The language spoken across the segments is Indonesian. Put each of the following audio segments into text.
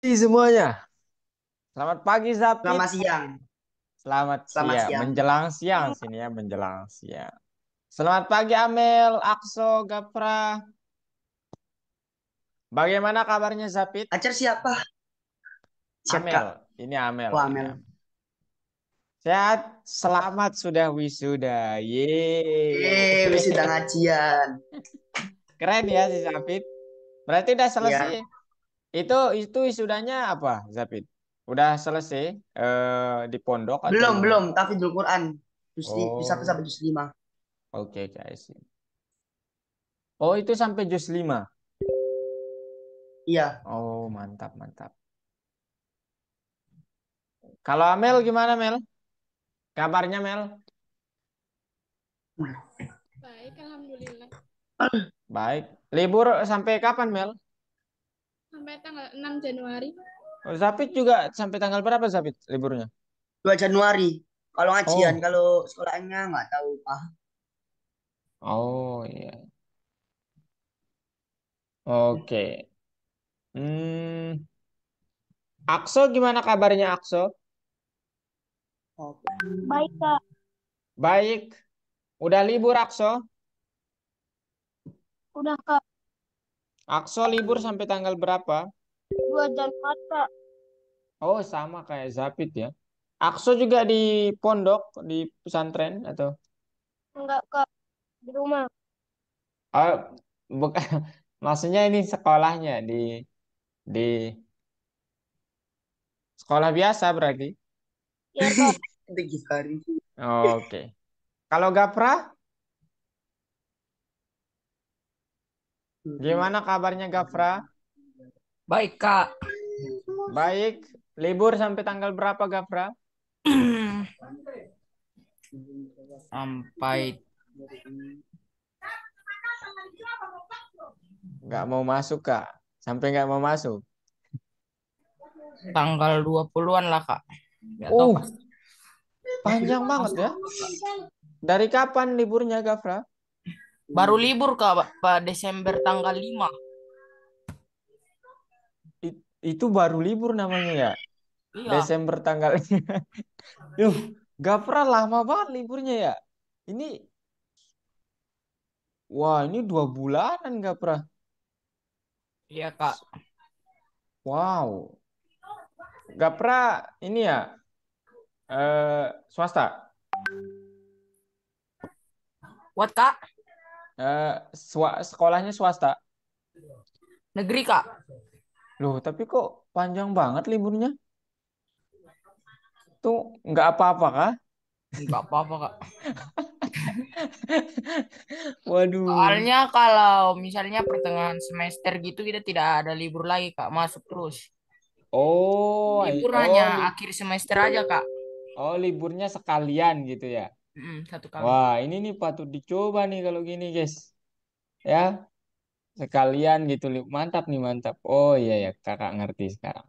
Semuanya. Selamat pagi Zapit. Selamat siang. Selamat Selamat siang. siang. Menjelang siang sini ya, menjelang siang. Selamat pagi Amel, Akso, Gapra. Bagaimana kabarnya Zapit? Acar siapa? Siap, Amel, Kak. ini Amel, Wah, ini Mel. Amel. Sehat, selamat sudah wisuda. Wisuda Yeay. ngajian. Keren ya si Zapit. Berarti udah selesai. Ya, Itu wisudanya apa, Zapit? Udah selesai di pondok atau belum, gimana? belum. Tafidul Quran. Juz 1 Oh, sampai juz 5. oke, guys. Oh, itu sampai juz 5. Iya. Oh, mantap, mantap. Kalau Amel gimana, Mel? Kabarnya, Mel? Baik, alhamdulillah. Baik. Libur sampai kapan, Mel? Sampai tanggal 6 Januari. Oh, Zapit juga sampai tanggal berapa, Zapit, liburnya? 2 Januari. Kalau ngajian, Oh, kalau sekolahnya nggak tahu, Pak. oh iya. Oke. Hmm, Akso gimana kabarnya, Akso? Oke. Baik, Kak. Baik. Udah libur, Akso? Udah, Kak. Akso libur sampai tanggal berapa? 2 Januari, Kak. Oh, sama kayak Zapit ya. Akso juga di pondok, di pesantren atau? Enggak, Kak. Di rumah. Oh, bukan. Maksudnya ini sekolahnya di sekolah biasa berarti. Ya, Kak. Itu Gifari. Oke. Kalau Gapra, gimana kabarnya Gapra? Baik, Kak. Baik. Libur sampai tanggal berapa Gapra? Sampai Nggak mau masuk Kak. Sampai nggak mau masuk. tanggal 20-an lah, Kak. Nggak tahu pas. Oh, panjang banget ya. Dari kapan liburnya Gapra? Baru libur, Kak, Pak, Desember tanggal 5. Itu baru libur namanya ya. Iya, Desember tanggal. Duh, Gapra lama banget liburnya ya. Ini, wah ini 2 bulanan Gapra. iya, Kak. Wow. Gapra ini ya swasta. What, Kak? Sekolahnya swasta. Negeri, Kak. Loh, tapi kok panjang banget liburnya? Tuh nggak apa-apa kah? Nggak apa-apa, Kak. Waduh. Soalnya kalau misalnya pertengahan semester gitu kita tidak ada libur lagi, Kak. Masuk terus. Oh, Libur hanya akhir semester aja, Kak. liburnya sekalian gitu ya. Satu kali. Wah, ini nih patut dicoba nih kalau gini, guys. Ya, sekalian gitu. Mantap nih, mantap. Oh iya ya, kakak ngerti sekarang.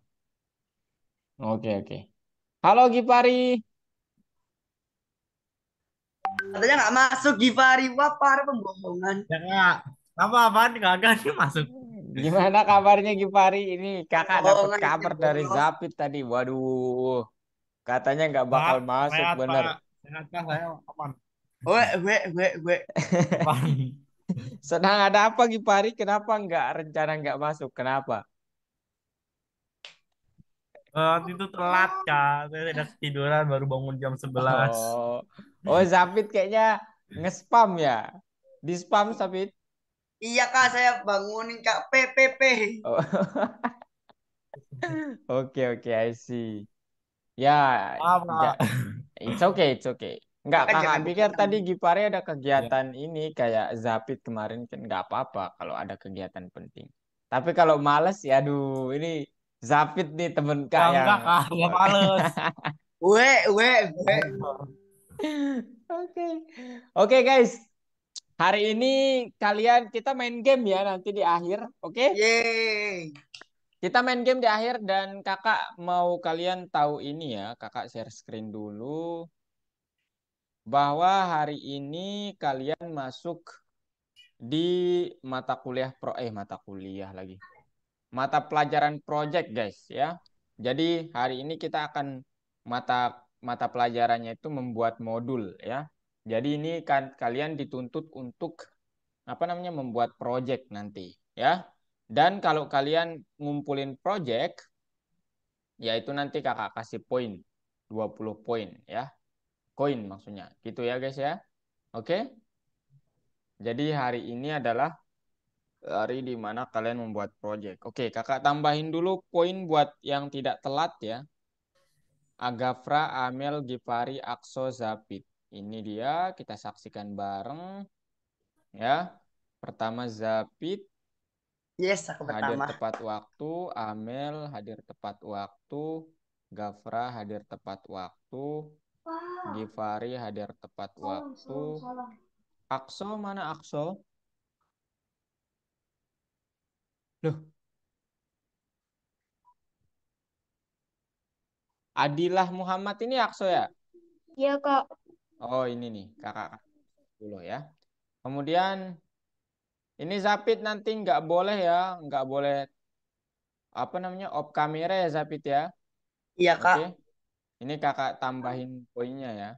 Oke, oke. Halo Gipari, Katanya nggak masuk Gifari. Wah, parah pembohongan. Ya kak, apa-apaan kagak nih masuk. gimana kabarnya Gipari? Ini kakak dapat Pembohongan itu kabar dari bolos. Zapit tadi. Waduh, katanya nggak bakal Pak, masuk, sehat bener. pak, sehat pak saya aman. We. Aman. Sedang ada apa Gipari? Kenapa nggak rencana nggak masuk? Kenapa? Waktu itu telat kak, saya tidak ketiduran baru bangun jam 11. Oh, oh Zapit kayaknya nge-spam ya. Di spam Zapit. Iya, Kak. Saya bangunin, Kak. PPP. Oh, oke oke I see. Ya, Maaf ja- kak. it's okay it's okay. Nggak Kakak kakak jangan pikir bercanda. tadi Gipari ada Ya. kegiatan ini kayak Zapit kemarin kan nggak apa-apa kalau ada kegiatan penting. Tapi kalau males ya aduh ini Zapit nih temen kak Ya yang enggak kak, nggak males. We. oke. Oke guys, hari ini kalian kita main game ya nanti di akhir, oke? Yeay. Kita main game di akhir dan kakak mau kalian tahu ini ya, kakak share screen dulu bahwa hari ini kalian masuk di mata kuliah mata kuliah lagi. mata pelajaran project guys ya. Jadi hari ini kita akan mata pelajarannya itu membuat modul ya. Jadi ini kan kalian dituntut untuk apa namanya membuat project nanti ya. Dan kalau kalian ngumpulin project yaitu nanti kakak kasih poin 20 poin ya. Koin maksudnya. Gitu ya guys ya. Oke. Jadi hari ini adalah hari di mana kalian membuat project. Oke, kakak tambahin dulu poin buat yang tidak telat ya. Agafra, Amel, Gifari, Akso, Zapit. Ini dia, kita saksikan bareng ya. Pertama Zapit Yes, aku hadir pertama. tepat waktu, Amel hadir tepat waktu, Gafra hadir tepat waktu, Gifari hadir tepat waktu. Akso mana Akso? Loh, Adilah Muhammad ini Akso ya? Iya, Kak. Oh ini nih kakak dulu ya. Kemudian ini Zapit nanti nggak boleh ya, nggak boleh apa namanya off kamera ya Zapit ya. Iya, Kak. Oke, ini kakak tambahin poinnya ya.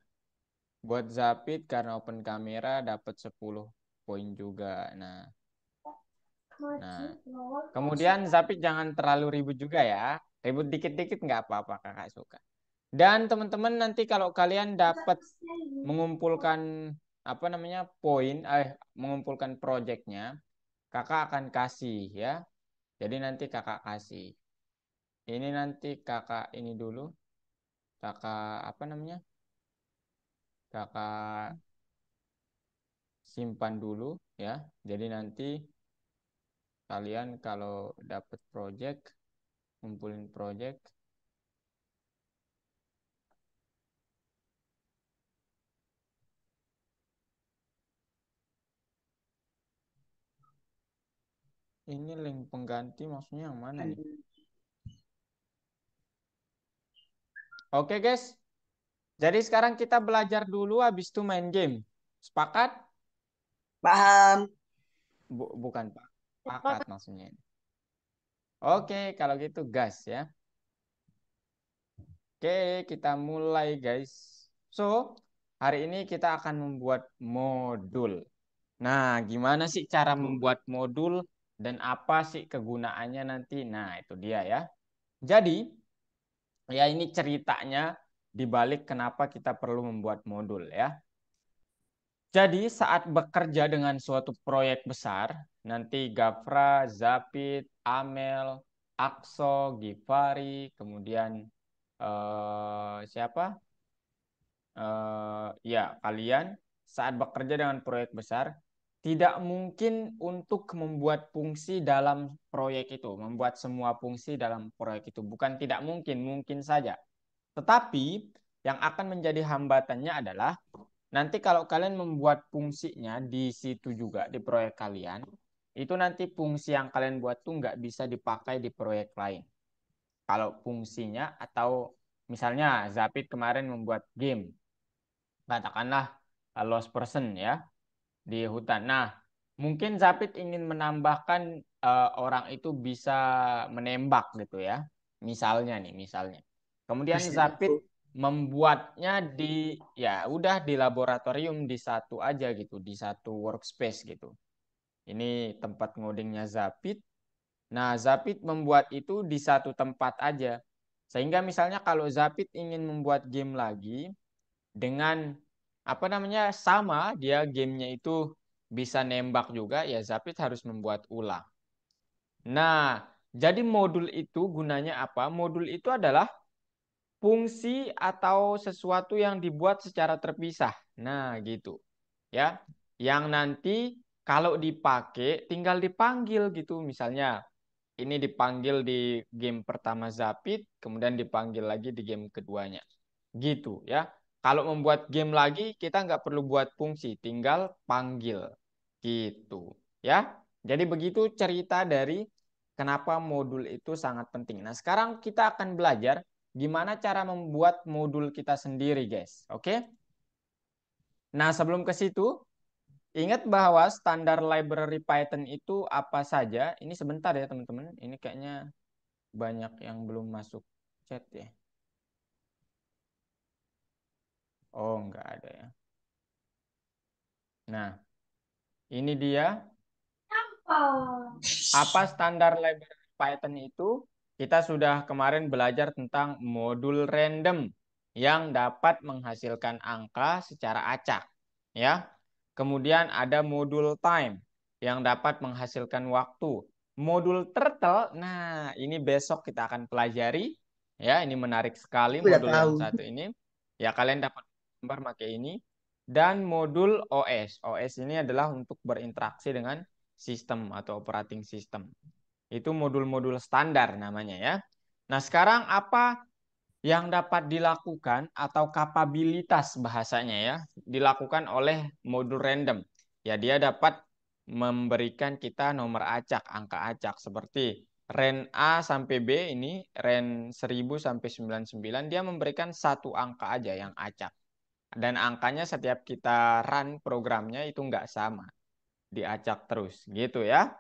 Buat Zapit karena open kamera dapat 10 poin juga. Nah, kemudian Zapit jangan terlalu ribut juga ya. Ribut dikit-dikit nggak apa-apa kakak suka. Dan teman-teman nanti kalau kalian dapat mengumpulkan apa namanya poin, mengumpulkan projectnya, kakak akan kasih ya. Jadi nanti kakak kasih. Ini nanti kakak ini dulu, kakak apa namanya? Kakak simpan dulu ya. Jadi nanti kalian kalau dapat project, ngumpulin project, ini link pengganti maksudnya yang mana nih? Oke guys, jadi sekarang kita belajar dulu habis itu main game. Sepakat? Paham. Bukan Pak. Sepakat Sepakat. maksudnya. Oke, kalau gitu gas ya. Oke, kita mulai guys. So, hari ini kita akan membuat modul. Nah, gimana sih cara membuat modul dan apa sih kegunaannya nanti? Nah, itu dia ya. Jadi, ya ini ceritanya dibalik kenapa kita perlu membuat modul ya. Jadi saat bekerja dengan suatu proyek besar, nanti Gafra, Zapit, Amel, Akso, Gifari, kemudian siapa? Ya, kalian saat bekerja dengan proyek besar, tidak mungkin untuk membuat fungsi dalam proyek itu, membuat semua fungsi dalam proyek itu. Bukan tidak mungkin, mungkin saja. Tetapi yang akan menjadi hambatannya adalah nanti kalau kalian membuat fungsinya di situ juga, di proyek kalian, itu nanti fungsi yang kalian buat tuh nggak bisa dipakai di proyek lain. Kalau fungsinya atau misalnya Zapit kemarin membuat game, katakanlah Lost Person ya di hutan. Nah, mungkin Zapit ingin menambahkan orang itu bisa menembak gitu ya. Misalnya nih, misalnya. Kemudian Bisa Zapit itu. membuatnya di ya udah di laboratorium di satu aja gitu, di satu workspace gitu. Ini tempat ngodingnya Zapit. Nah, Zapit membuat itu di satu tempat aja. Sehingga misalnya kalau Zapit ingin membuat game lagi dengan apa namanya sama dia gamenya itu bisa nembak juga ya Zapit harus membuat ulang. Nah, jadi modul itu gunanya apa? Modul itu adalah fungsi atau sesuatu yang dibuat secara terpisah. Nah, gitu. Ya. Yang nanti kalau dipakai tinggal dipanggil gitu. Misalnya ini dipanggil di game pertama Zapit, kemudian dipanggil lagi di game keduanya. Gitu ya. Kalau membuat game lagi, kita nggak perlu buat fungsi, tinggal panggil. Gitu ya. Jadi begitu cerita dari kenapa modul itu sangat penting. Nah, sekarang kita akan belajar gimana cara membuat modul kita sendiri, guys. Oke? Nah, sebelum ke situ, Ingat bahwa standar library Python itu apa saja? Ini sebentar ya teman-teman. Ini kayaknya banyak yang belum masuk chat ya. Oh, nggak ada ya. Nah, ini dia. Apa standar library Python itu? Kita sudah kemarin belajar tentang modul random yang dapat menghasilkan angka secara acak, ya. Kemudian ada modul time yang dapat menghasilkan waktu. Modul turtle, nah ini besok kita akan pelajari, ya. Ini menarik sekali Udah modul tahu. yang satu ini. Ya kalian dapat gambar pakai ini. Dan modul OS. OS ini adalah untuk berinteraksi dengan sistem atau operating system. Itu modul-modul standar namanya ya. Nah, sekarang apa yang dapat dilakukan atau kapabilitas bahasanya ya, dilakukan oleh modul random. Ya, dia dapat memberikan kita nomor acak, angka acak seperti ren A sampai B ini, ren 1000 sampai 99 dia memberikan satu angka aja yang acak. Dan angkanya setiap kita run programnya itu nggak sama, diacak terus gitu ya.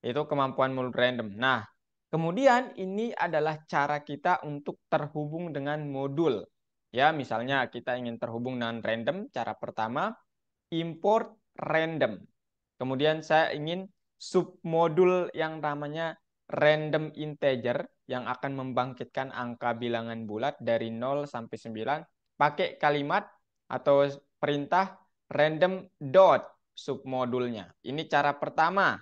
Itu kemampuan mulut random. Nah, kemudian ini adalah cara kita untuk terhubung dengan modul. Ya, misalnya kita ingin terhubung dengan random, cara pertama import random. Kemudian saya ingin submodul yang namanya random integer yang akan membangkitkan angka bilangan bulat dari 0 sampai 9 pakai kalimat atau perintah random dot submodulnya. Ini cara pertama.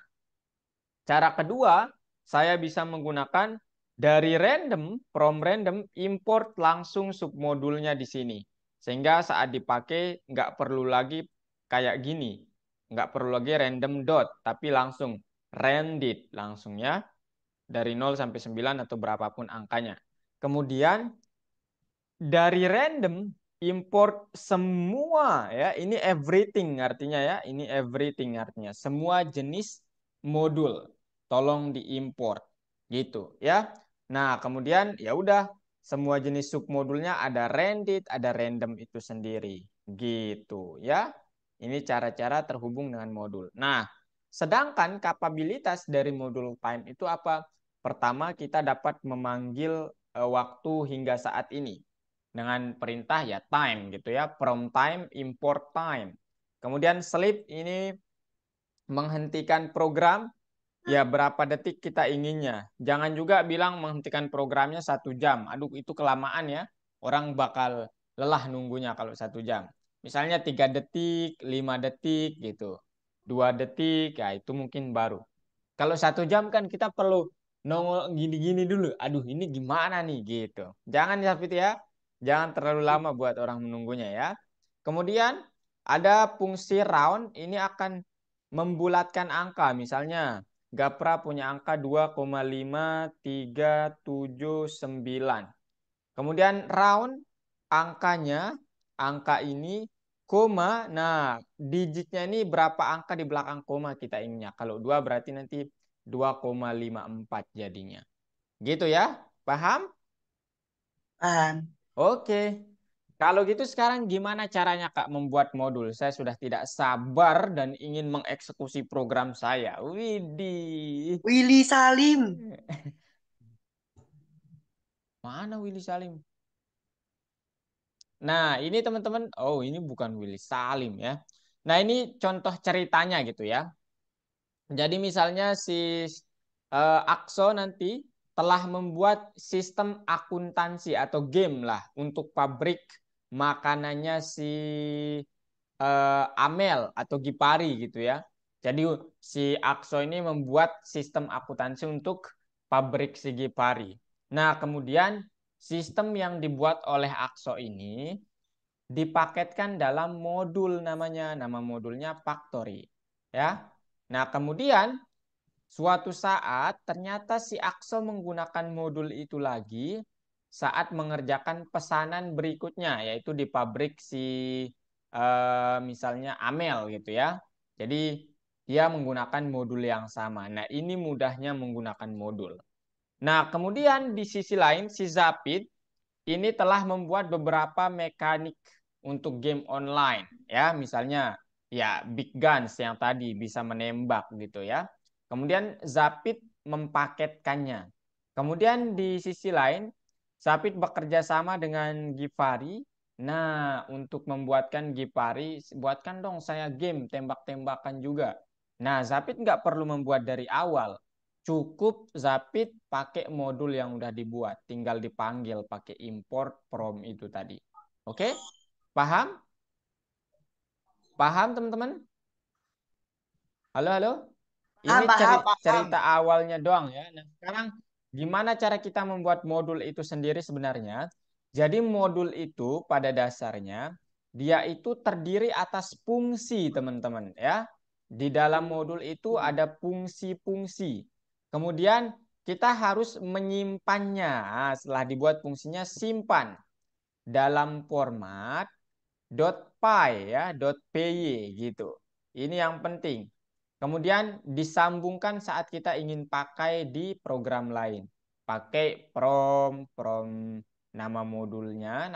Cara kedua, saya bisa menggunakan dari random, from random, import langsung submodulnya di sini. Sehingga saat dipakai nggak perlu lagi kayak gini. Nggak perlu lagi random dot, tapi langsung randit langsung ya. Dari 0 sampai 9 atau berapapun angkanya. Kemudian dari random import semua ya, ini everything artinya ya, ini everything artinya semua jenis modul tolong diimport gitu ya. Nah, kemudian ya udah semua jenis submodulnya ada randit, ada random itu sendiri gitu ya. Ini cara-cara terhubung dengan modul. Nah, sedangkan kapabilitas dari modul time itu apa? Pertama, kita dapat memanggil waktu hingga saat ini dengan perintah ya time gitu ya, from time import time. Kemudian sleep ini menghentikan program ya berapa detik kita inginnya. Jangan juga bilang menghentikan programnya 1 jam. Aduh itu kelamaan ya. Orang bakal lelah nunggunya kalau 1 jam. Misalnya 3 detik, 5 detik gitu. 2 detik ya itu mungkin baru. Kalau 1 jam kan kita perlu nongol gini-gini dulu. Aduh ini gimana nih gitu. Jangan ya Fit ya. Jangan terlalu lama buat orang menunggunya ya. Kemudian ada fungsi round ini akan membulatkan angka. Misalnya Gapra punya angka 2,5379. Kemudian round angkanya, angka ini koma. Nah, digitnya ini berapa angka di belakang koma kita inginnya. Kalau 2 berarti nanti 2,54 jadinya. Gitu ya? Paham? Paham. Oke. Kalau gitu sekarang gimana caranya Kak membuat modul? Saya sudah tidak sabar dan ingin mengeksekusi program saya. Widih. Willy Salim. Mana Willy Salim? Nah, ini teman-teman, oh ini bukan Willy Salim ya. Nah, ini contoh ceritanya gitu ya. Jadi misalnya si Akso nanti telah membuat sistem akuntansi atau game lah untuk pabrik makanannya si Amel atau Gipari gitu ya. Jadi si Akso ini membuat sistem akuntansi untuk pabrik si Gipari. Nah, kemudian sistem yang dibuat oleh Akso ini dipaketkan dalam modul namanya. Nama modulnya Factory. Ya. Nah, kemudian suatu saat ternyata si Akso menggunakan modul itu lagi saat mengerjakan pesanan berikutnya, yaitu di pabrik si misalnya Amel gitu ya. Jadi dia menggunakan modul yang sama. Nah, ini mudahnya menggunakan modul. Nah, kemudian di sisi lain si Zapid ini telah membuat beberapa mekanik untuk game online ya, misalnya ya big guns yang tadi bisa menembak gitu ya. Kemudian Zapit mempaketkannya. Kemudian di sisi lain Zapit bekerja sama dengan Givari. Nah, untuk membuatkan Givari, buatkan dong saya game tembak-tembakan juga. Nah, Zapit nggak perlu membuat dari awal. Cukup Zapit pakai modul yang udah dibuat. Tinggal dipanggil pakai import from itu tadi. Oke? Paham? Paham teman-teman? Halo, halo? Paham, Ini paham, paham. cerita awalnya doang ya. Nah, sekarang gimana cara kita membuat modul itu sendiri sebenarnya? Jadi modul itu pada dasarnya dia itu terdiri atas fungsi, teman-teman ya. Di dalam modul itu ada fungsi-fungsi. Kemudian kita harus menyimpannya. Nah, setelah dibuat fungsinya simpan dalam format .py ya, .py gitu. Ini yang penting. Kemudian disambungkan saat kita ingin pakai di program lain. Pakai from nama modulnya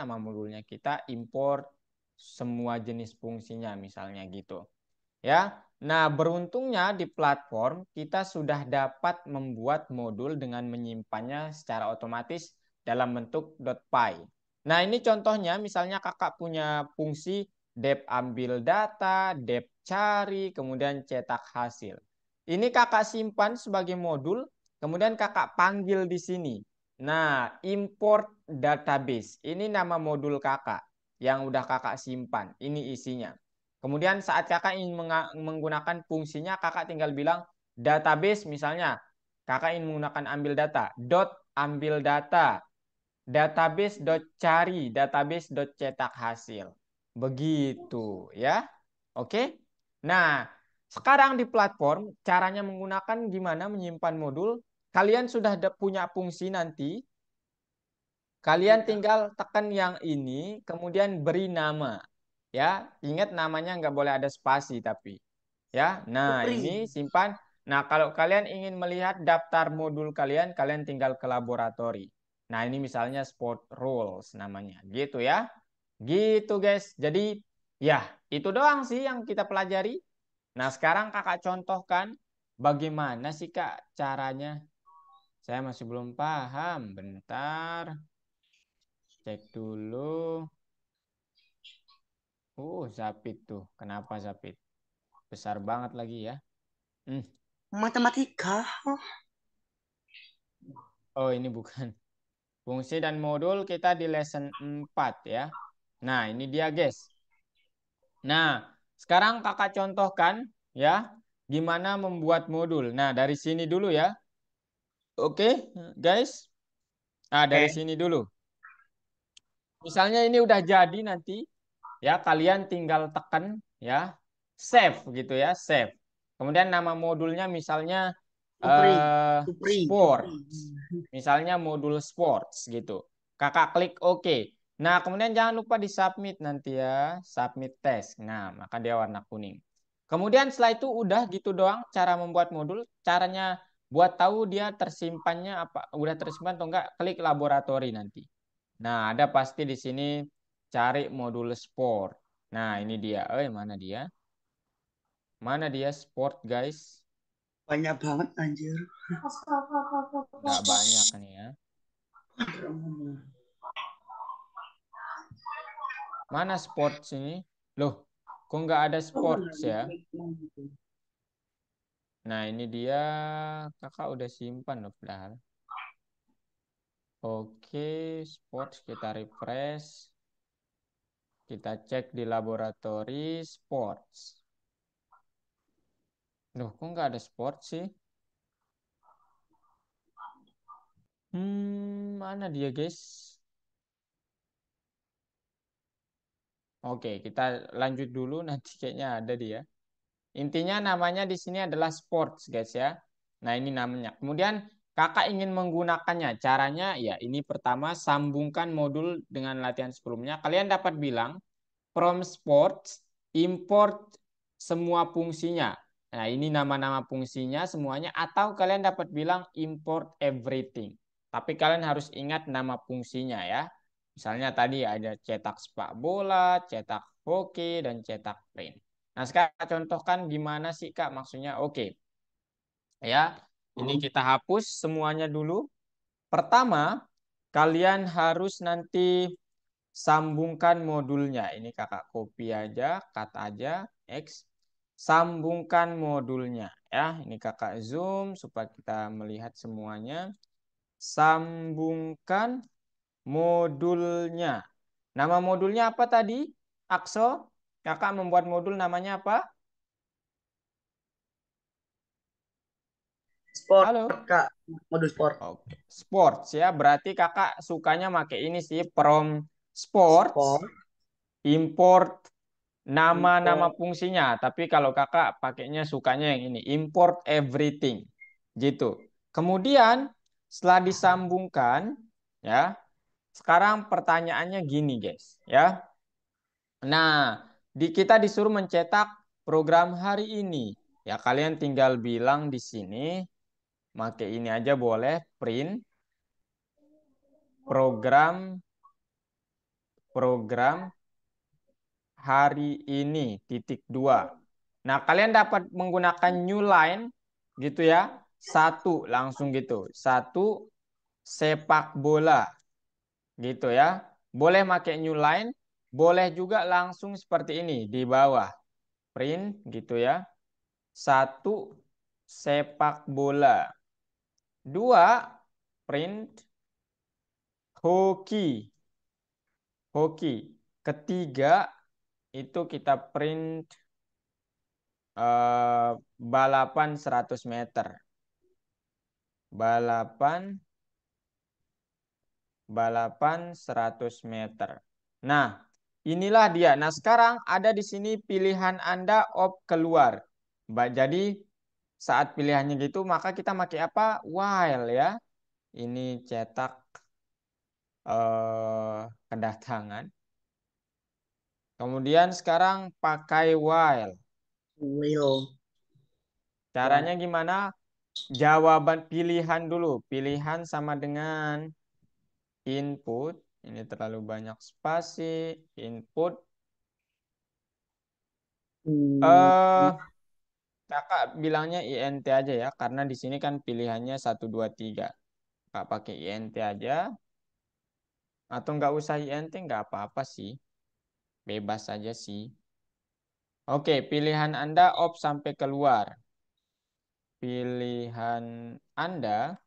kita import semua jenis fungsinya misalnya gitu. Ya. Nah, beruntungnya di platform kita sudah dapat membuat modul dengan menyimpannya secara otomatis dalam bentuk .py. Nah, ini contohnya misalnya kakak punya fungsi dep ambil data, dep cari, kemudian cetak hasil. Ini kakak simpan sebagai modul, kemudian kakak panggil di sini. Nah, import database. Ini nama modul kakak yang udah kakak simpan. Ini isinya. Kemudian saat kakak ingin menggunakan fungsinya, kakak tinggal bilang database misalnya. Kakak ingin menggunakan ambil data, ambil data, database.cari, database.cetak hasil. Begitu ya. Oke. Nah, sekarang di platform caranya menggunakan gimana menyimpan modul. Kalian sudah punya fungsi nanti. Kalian tinggal tekan yang ini, kemudian beri nama. Ya, ingat namanya nggak boleh ada spasi tapi. Ya, nah Supri. ini simpan. Nah, kalau kalian ingin melihat daftar modul kalian, kalian tinggal ke laboratori. Nah, ini misalnya sport rules namanya. Gitu ya. Gitu guys. Jadi ya, itu doang sih yang kita pelajari. Nah, sekarang kakak contohkan bagaimana sih kak caranya. Saya masih belum paham. Bentar. Cek dulu. Zapit tuh. Kenapa Zapit? Besar banget lagi ya. Hmm. Matematika. Oh, ini bukan. Fungsi dan modul kita di lesson 4 ya. Nah, ini dia guys. Nah, sekarang kakak contohkan ya. Gimana membuat modul. Nah, dari sini dulu ya. Oke, guys. Nah, dari Oke. sini dulu. Misalnya ini udah jadi nanti. Ya, kalian tinggal tekan ya. Save gitu ya, save. Kemudian nama modulnya misalnya Supri. Supri. sport. Supri. Misalnya modul sports gitu. Kakak klik OK. Nah, kemudian jangan lupa di submit nanti ya. Submit test. Nah, maka dia warna kuning. Kemudian setelah itu udah gitu doang cara membuat modul. Caranya buat tahu dia tersimpannya apa, udah tersimpan atau enggak, klik laboratori nanti. Nah, ada pasti di sini cari modul sport. Nah, ini dia. Mana dia? Mana dia sport, guys? Banyak banget anjir. Enggak banyak nih ya. Mana sports ini? Loh, kok nggak ada sports ya? Nah, ini dia. Kakak udah simpan loh padahal. Oke, sports kita refresh. Kita cek di laboratori sports. Loh, kok nggak ada sports sih? Mana dia, guys? Oke, kita lanjut dulu. Nanti kayaknya ada dia. Intinya namanya di sini adalah sports, guys ya. Nah, ini namanya. Kemudian kakak ingin menggunakannya. Caranya ya ini pertama sambungkan modul dengan latihan sebelumnya. Kalian dapat bilang from sports import semua fungsinya. Nah, ini nama-nama fungsinya semuanya atau kalian dapat bilang import everything. Tapi kalian harus ingat nama fungsinya ya. Misalnya tadi ada cetak sepak bola, cetak hoki, dan cetak print. Nah, sekarang contohkan gimana sih Kak maksudnya. Oke. Ya, ini kita hapus semuanya dulu. Pertama, kalian harus nanti sambungkan modulnya. Ini kakak copy aja, cut aja, X. Sambungkan modulnya. Ya, ini kakak zoom supaya kita melihat semuanya. Sambungkan modulnya. Nama modulnya apa tadi? Akso, kakak membuat modul namanya apa? Sport, Halo? Kak. Modul sport. Oke. Sports ya, berarti kakak sukanya pakai ini sih, from sports, Sport, import nama-nama import. fungsinya. Tapi kalau kakak pakainya sukanya yang ini, import everything. Gitu. Kemudian setelah disambungkan, ya, sekarang pertanyaannya gini, guys, ya. Nah, kita disuruh mencetak program hari ini. Ya, kalian tinggal bilang di sini, pakai ini aja boleh, print program hari ini titik dua. Nah, kalian dapat menggunakan new line gitu ya. Satu langsung gitu. Satu sepak bola gitu ya. Boleh pakai new line, boleh juga langsung seperti ini di bawah. Print gitu ya. Satu sepak bola. Dua print hoki. Hoki. Ketiga itu kita print eh, balapan 100 meter. Balapan balapan 100 meter. Nah, inilah dia. Nah, sekarang ada di sini pilihan Anda op keluar. Jadi saat pilihannya gitu, maka kita pakai apa? While ya. Ini cetak kedatangan. Kemudian sekarang pakai while. Will. Caranya gimana? Jawaban pilihan dulu. Pilihan sama dengan input. Ini terlalu banyak spasi. Input. Hmm, Eh, kakak bilangnya int aja ya, karena di sini kan pilihannya 1, 2, 3. Kak pakai int aja. Atau nggak usah int, nggak apa-apa sih. Bebas saja sih. Oke, pilihan Anda op sampai keluar. Pilihan Anda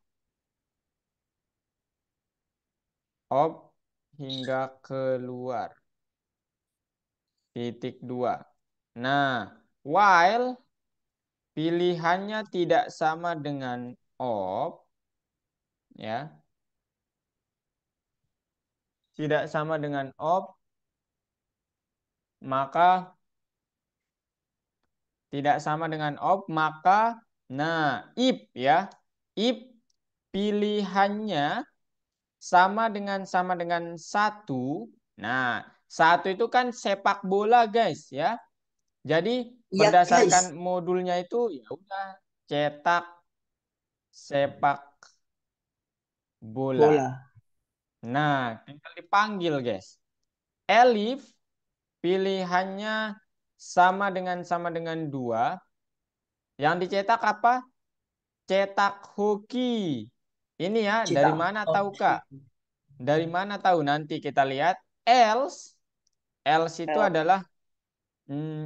op hingga keluar. Titik dua. Nah, while pilihannya tidak sama dengan op, ya, tidak sama dengan op, maka tidak sama dengan op, maka nah if ya, if pilihannya sama dengan satu. Nah, satu itu kan sepak bola, guys, ya. Jadi iya guys, berdasarkan modulnya itu ya udah cetak sepak bola. bola. Nah, tinggal dipanggil, guys. Elif pilihannya sama dengan 2. Yang dicetak apa? Cetak hoki. Ini ya, dari Cetak. mana tahu, Oke. Kak? Dari mana tahu? Nanti kita lihat. Else. Else itu adalah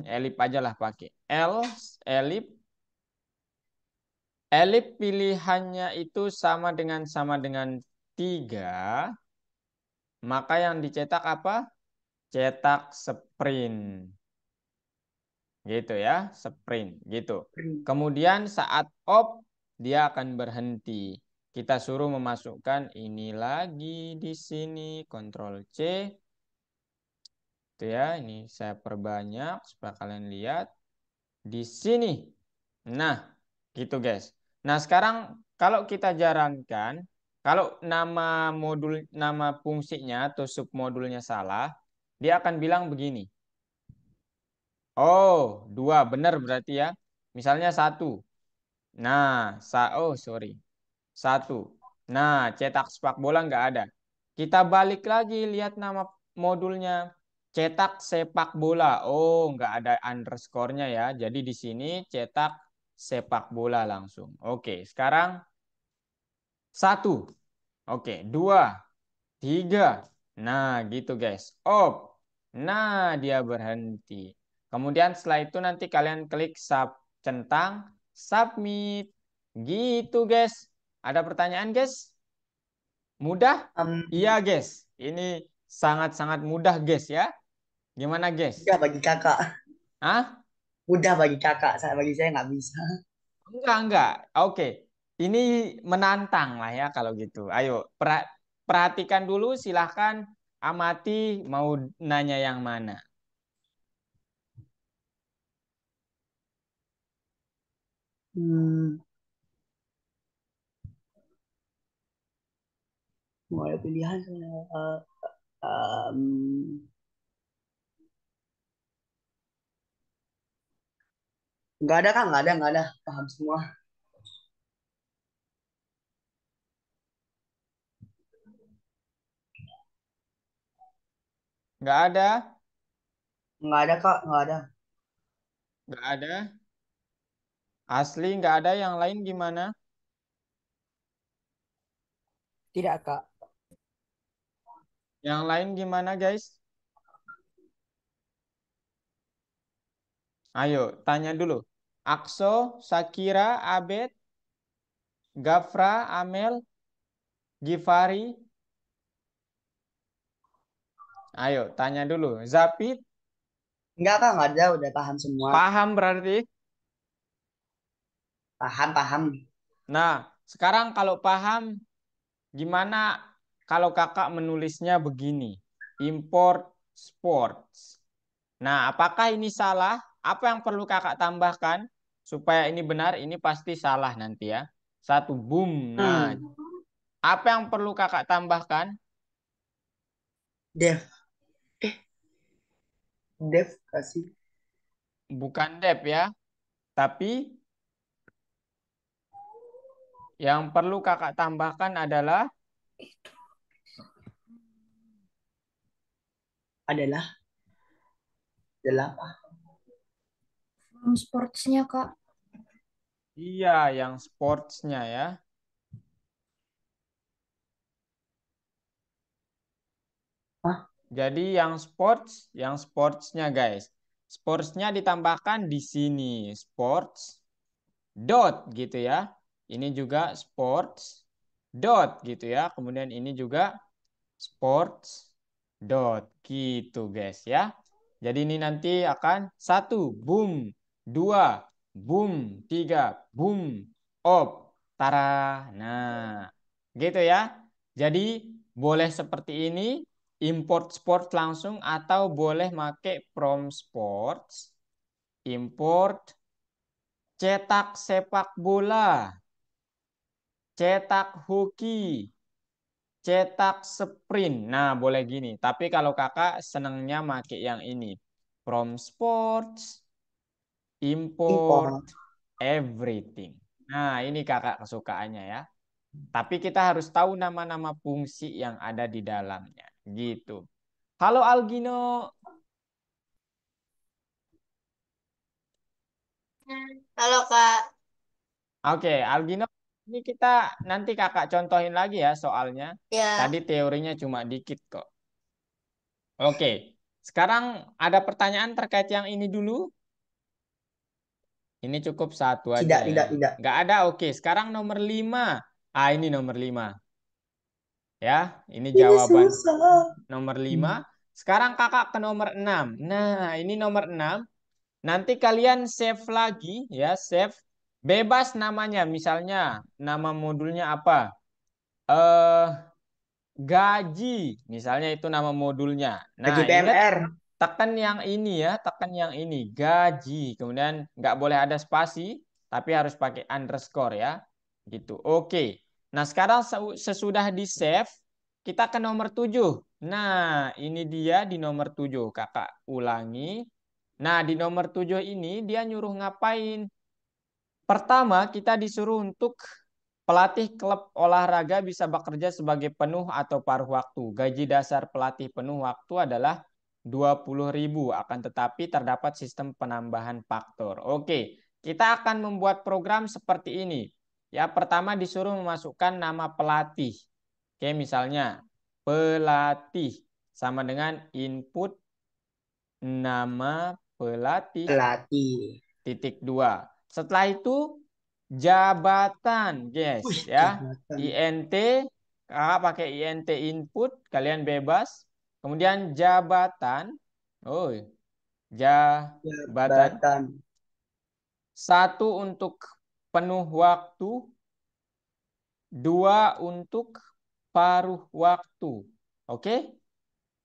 elip aja lah pakai. Else, elip. Elip pilihannya itu sama dengan 3. Maka yang dicetak apa? Cetak sprint. Gitu ya, sprint gitu. Kemudian saat off dia akan berhenti. Kita suruh memasukkan ini lagi di sini, Ctrl C. Itu ya, ini saya perbanyak supaya kalian lihat di sini. Nah, gitu guys. Nah, sekarang kalau kita jarankan, kalau nama fungsinya atau submodulnya salah, dia akan bilang begini. Oh, 2 benar berarti ya. Misalnya 1. Nah, oh sorry. 1. Nah, cetak sepak bola nggak ada. Kita balik lagi lihat nama modulnya. cetak sepak bola. Oh, nggak ada underscore-nya ya. Jadi di sini cetak sepak bola langsung. Oke, sekarang 1. Oke, 2, 3. Nah, gitu guys. Op. Nah, dia berhenti. Kemudian setelah itu nanti kalian klik centang submit. Gitu guys. Ada pertanyaan guys? Mudah? Iya guys. Ini sangat-sangat mudah guys ya. Gimana guys? Mudah bagi kakak. Hah? Mudah bagi kakak. Bagi saya nggak bisa. Enggak. Oke. Ini menantang lah ya kalau gitu. Ayo, perhatikan dulu, silahkan amati mau nanya yang mana. Hmm, mau ada pilihan saya. Em, nggak ada kak, nggak ada. Paham semua. Enggak ada? Nggak ada kak, nggak ada. Enggak ada? Asli enggak ada, yang lain gimana? Tidak, Kak. Yang lain gimana guys? Ayo, tanya dulu. Akso, Sakira, Abed, Gafra, Amel, Gifari. Ayo, tanya dulu. Zapit, Nggak kak, nggak ada. Udah paham semua. paham berarti? Paham, paham. Nah, sekarang kalau paham, gimana kalau kakak menulisnya begini? Import sports. Nah, apakah ini salah? Apa yang perlu kakak tambahkan? Supaya ini benar, ini pasti salah nanti ya. Satu, boom. Nah, Hmm, apa yang perlu kakak tambahkan? Dev, Dev kasih. Bukan dep ya. Tapi yang perlu kakak tambahkan adalah Adalah apa? Sportsnya Kak. iya, yang sportsnya ya. Hah? Jadi yang sportsnya guys. Sportsnya ditambahkan di sini. Sports dot gitu ya. Ini juga sports dot gitu ya. Kemudian ini juga sports dot gitu guys ya. Jadi ini nanti akan 1 boom, 2 boom, 3 boom, op, tara. Nah, gitu ya. Jadi boleh seperti ini, import sports langsung atau boleh make from sports, import cetak sepak bola, cetak hoki, cetak sprint. Nah, boleh gini. Tapi kalau kakak senangnya make yang ini. From sports, import, Impor. everything. Nah, ini kakak kesukaannya ya. Tapi kita harus tahu nama-nama fungsi yang ada di dalamnya. Gitu. Halo Algino. Halo Kak. Oke, Algino. Ini kita nanti kakak contohin lagi ya soalnya. Ya, Tadi teorinya cuma dikit kok. Oke, sekarang ada pertanyaan terkait yang ini dulu. Ini cukup satu aja Tidak, ya. tidak, tidak. Nggak ada, oke. Sekarang nomor 5. Ah, ini nomor 5. Ya, ini Ini jawaban susah. nomor 5. Sekarang kakak ke nomor 6. Nah, ini nomor 6. Nanti kalian save lagi ya, save. Bebas namanya, misalnya nama modulnya apa? Eh, gaji, misalnya itu nama modulnya. Nah, Gaji ingat PMR. tekan yang ini ya, tekan yang ini, gaji. Kemudian nggak boleh ada spasi, tapi harus pakai underscore ya, gitu. Oke. Nah, sekarang sesudah di save, kita ke nomor 7. Nah, ini dia di nomor 7. Kakak ulangi. Nah, di nomor 7 ini dia nyuruh ngapain? Pertama, kita disuruh untuk pelatih klub olahraga bisa bekerja sebagai penuh atau paruh waktu. Gaji dasar pelatih penuh waktu adalah 20.000. Akan tetapi terdapat sistem penambahan faktor. Oke, kita akan membuat program seperti ini. Ya, pertama disuruh memasukkan nama pelatih. Oke, misalnya pelatih sama dengan input nama pelatih Pelatih. titik 2. Setelah itu jabatan, guys, Wih, ya. jabatan. INT, kakak pakai INT input, kalian bebas. Kemudian jabatan, oh, jabatan. Jabatan. 1 untuk penuh waktu, 2 untuk paruh waktu. Oke?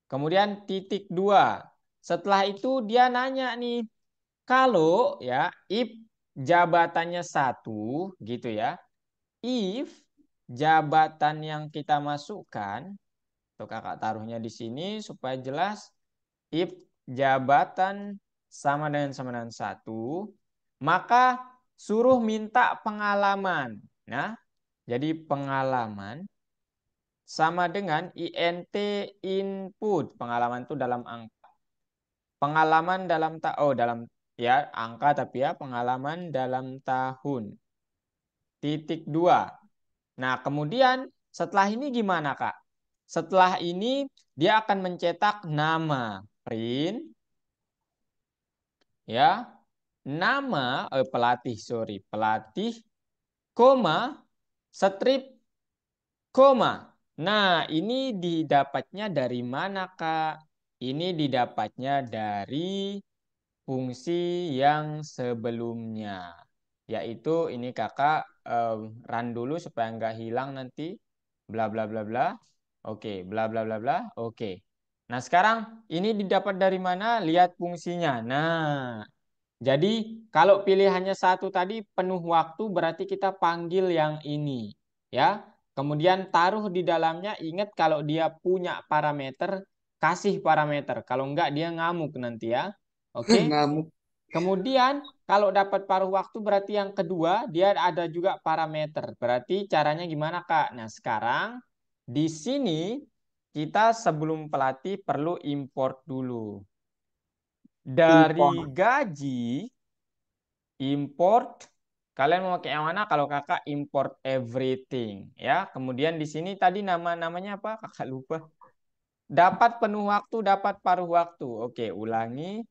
Kemudian titik 2. Setelah itu dia nanya nih, kalau ya if jabatannya 1 gitu ya. If jabatan yang kita masukkan, tuh kakak taruhnya di sini supaya jelas. If jabatan sama dengan 1, maka suruh minta pengalaman. Nah, jadi pengalaman sama dengan INT input. Pengalaman itu dalam angka. Pengalaman dalam dalam ya angka tapi ya pengalaman dalam tahun. Titik 2. Nah, kemudian setelah ini gimana, Kak? Setelah ini dia akan mencetak nama print ya. Nama pelatih koma strip koma. Nah, ini didapatnya dari mana, Kak? Ini didapatnya dari fungsi yang sebelumnya. Yaitu ini kakak run dulu supaya nggak hilang nanti. Bla bla bla bla. Oke, bla bla bla bla. Oke. Nah, sekarang ini didapat dari mana? Lihat fungsinya. Nah, jadi kalau pilihannya 1 tadi penuh waktu berarti kita panggil yang ini. Ya. Kemudian taruh di dalamnya, ingat kalau dia punya parameter, kasih parameter. Kalau enggak dia ngamuk nanti ya. Oke. Ngamuk. Kemudian kalau dapat paruh waktu berarti yang kedua dia ada juga parameter. Berarti caranya gimana, Kak? Nah, sekarang di sini kita sebelum pelatih perlu import dulu. Dari Import. gaji import, kalian mau pakai yang mana? Kalau kakak import everything ya. Kemudian di sini tadi namanya apa? Kakak lupa. Dapat penuh waktu, dapat paruh waktu. Oke, ulangi.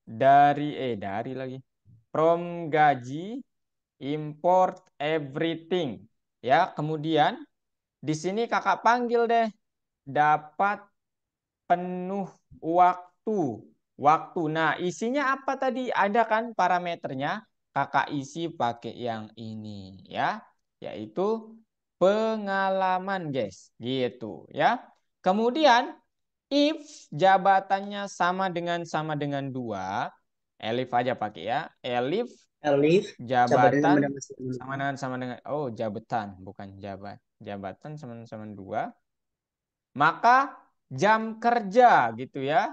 Dari lagi. From gaji import everything. Ya, kemudian di sini kakak panggil deh dapat penuh waktu. Waktu. Nah, isinya apa tadi? Ada kan parameternya? Kakak isi pakai yang ini ya, yaitu pengalaman, guys. Gitu ya. Kemudian if jabatannya sama dengan 2, elif aja pakai ya. Elif Elif. Jabatan jabatan sama dengan. sama dengan jabatan bukan jabat. Jabatan sama 2. Maka jam kerja gitu ya.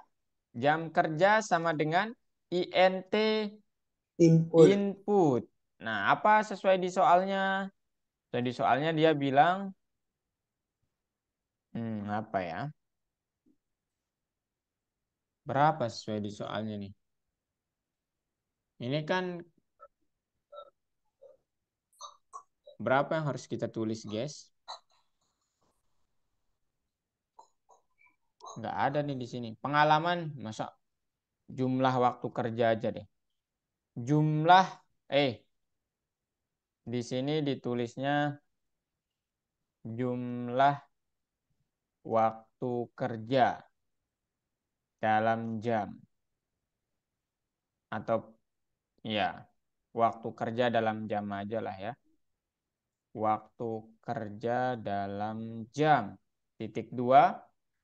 Jam kerja sama dengan INT Input. input. Nah, apa sesuai di soalnya? Sesuai di soalnya dia bilang apa ya? Berapa sesuai di soalnya nih? Ini kan berapa yang harus kita tulis, guys? Nggak ada nih di sini. Pengalaman, masa jumlah waktu kerja aja deh. Jumlah, di sini ditulisnya jumlah waktu kerja dalam jam. Atau ya, waktu kerja dalam jam aja lah ya. Waktu kerja dalam jam. Titik 2.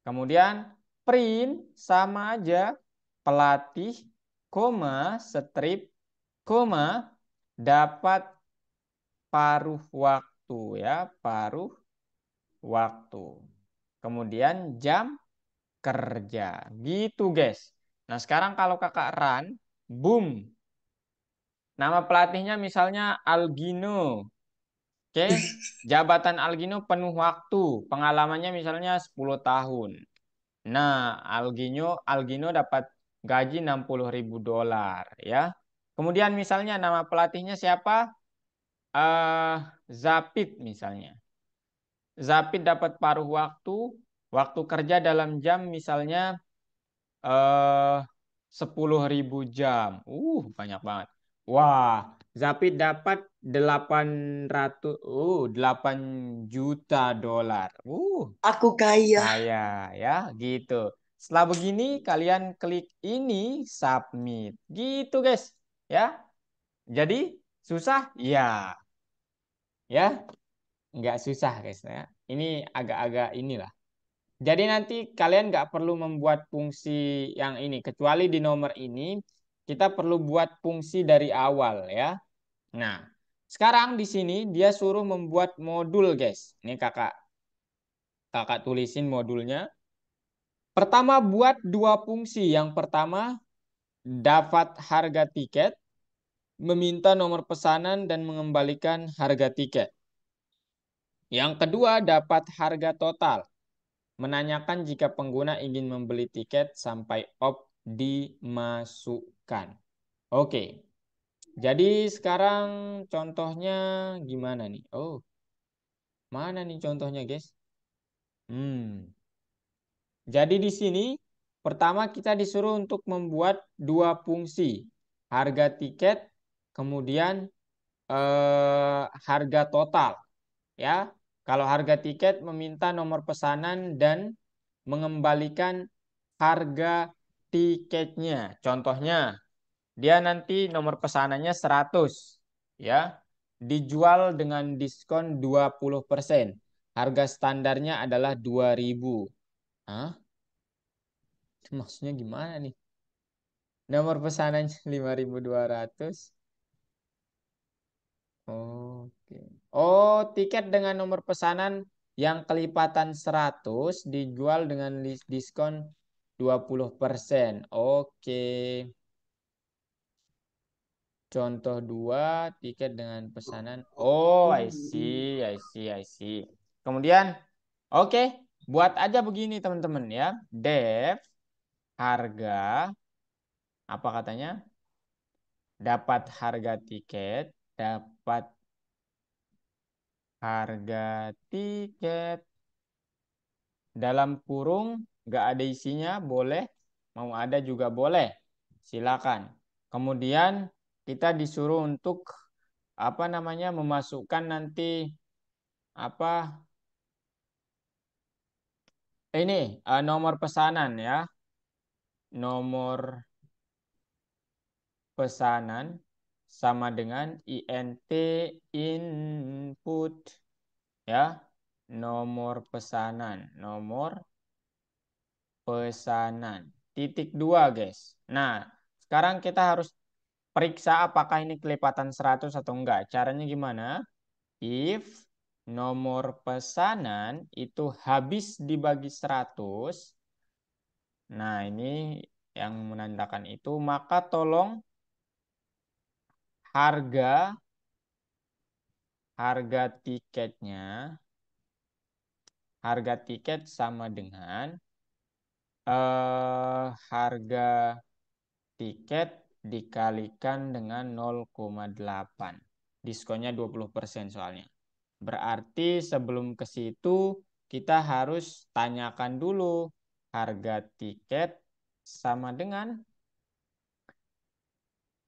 Kemudian print sama aja pelatih, koma, strip, koma, dapat paruh waktu ya, paruh waktu. Kemudian jam kerja. Gitu, guys. Nah, sekarang kalau kakak run, boom. Nama pelatihnya misalnya Algino. Oke, jabatan Algino penuh waktu. Pengalamannya misalnya 10 tahun. Nah, Algino dapat gaji 60.000 dolar ya. Kemudian misalnya nama pelatihnya siapa? Zapit misalnya. Zapit dapat paruh waktu kerja dalam jam misalnya 10.000 jam. Banyak banget. Wah, Zapit dapat 8 juta dolar. Aku kaya. Kaya ya, gitu. Setelah begini kalian klik ini submit. Gitu, guys. Ya. Jadi susah? Ya. Ya, nggak susah, guys ya. Ini agak-agak inilah. Jadi nanti kalian nggak perlu membuat fungsi yang ini. Kecuali di nomor ini, kita perlu buat fungsi dari awal ya. Nah, sekarang di sini dia suruh membuat modul guys. Ini kakak tulisin modulnya. Pertama buat dua fungsi. Yang pertama dapat harga tiket, meminta nomor pesanan dan mengembalikan harga tiket. Yang kedua dapat harga total. Menanyakan jika pengguna ingin membeli tiket sampai opt dimasukkan. Oke. Jadi sekarang contohnya gimana nih? Oh, mana nih contohnya, guys? Jadi di sini pertama kita disuruh untuk membuat dua fungsi. Harga tiket, kemudian harga total. Ya, kalau harga tiket meminta nomor pesanan dan mengembalikan harga tiketnya. Contohnya, dia nanti nomor pesanannya 100, ya. Dijual dengan diskon 20%. Harga standarnya adalah 2.000. Hah? Maksudnya gimana nih? Nomor pesanannya 5.200. Oke. Oh, tiket dengan nomor pesanan yang kelipatan 100 dijual dengan diskon 20%. Oke. Contoh 2, tiket dengan pesanan. Oh, I see, I see, I see. Kemudian, oke, buat aja begini teman-teman ya. Dev, harga, apa katanya? Dapat harga tiket, dapat harga tiket. Dalam kurung nggak ada isinya boleh, mau ada juga boleh, silakan. Kemudian kita disuruh untuk apa namanya memasukkan nanti apa ini nomor pesanan ya, nomor pesanan sama dengan INT input ya, nomor pesanan titik 2 guys. Nah, sekarang kita harus periksa apakah ini kelipatan 100 atau enggak. Caranya gimana? If nomor pesanan itu habis dibagi 100, nah ini yang menandakan itu, maka tolong harga harga tiket sama dengan harga tiket dikalikan dengan 0,8. Diskonnya 20% soalnya. Berarti sebelum ke situ kita harus tanyakan dulu harga tiket sama dengan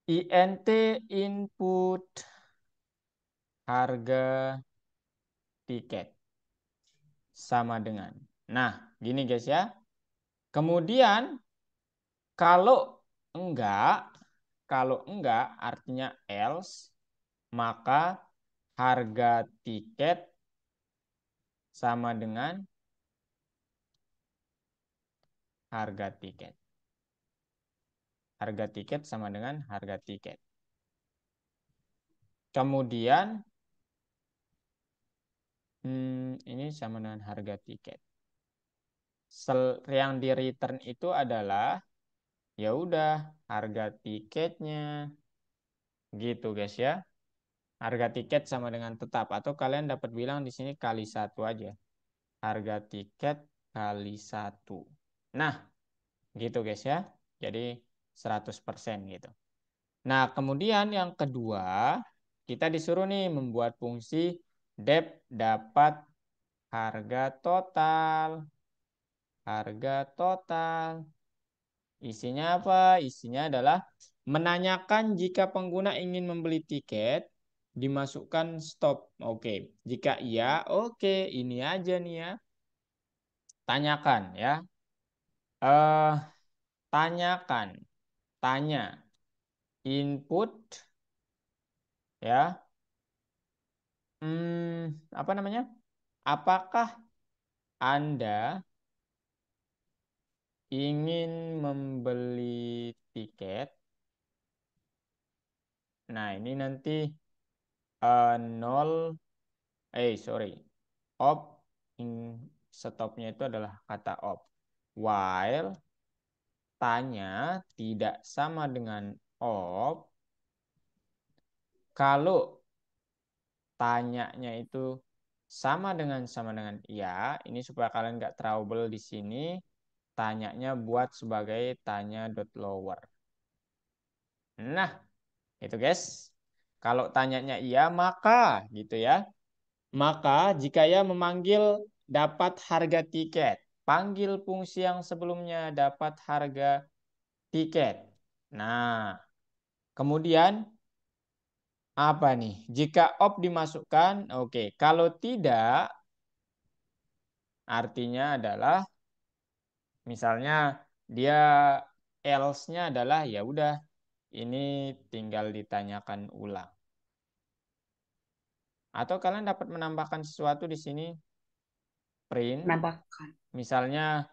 INT input harga tiket sama dengan. Nah, gini guys ya. Kemudian kalau enggak, artinya else, maka harga tiket sama dengan harga tiket. Harga tiket sama dengan harga tiket. Kemudian ini sama dengan harga tiket. Yang di return itu adalah ya udah harga tiketnya. Gitu guys ya. Harga tiket sama dengan tetap atau kalian dapat bilang di sini kali 1 aja. Harga tiket kali 1. Nah, gitu guys ya. Jadi 100% gitu. Nah, kemudian yang kedua, kita disuruh nih membuat fungsi dep dapat harga total. Harga total. Isinya apa? Isinya adalah menanyakan jika pengguna ingin membeli tiket, dimasukkan stop. Oke. Jika iya, oke. Ini aja nih ya. Tanyakan ya. Eh, tanyakan. Tanya. Input ya. Apa namanya? Apakah Anda ingin membeli tiket? Nah, ini nanti 0 sorry. Op stopnya itu adalah kata op. While tanya tidak sama dengan op. Kalau tanyanya itu sama dengan iya, ini supaya kalian nggak trouble di sini, tanyanya buat sebagai tanya dot lower. Nah, itu guys. Kalau tanyanya iya, maka gitu ya. Maka jika ya memanggil dapat harga tiket, panggil fungsi yang sebelumnya dapat harga tiket. Nah, kemudian apa nih? Jika op dimasukkan, oke. Kalau tidak, artinya adalah misalnya dia else-nya adalah ya udah ini tinggal ditanyakan ulang. Atau kalian dapat menambahkan sesuatu di sini print. Menambahkan. Misalnya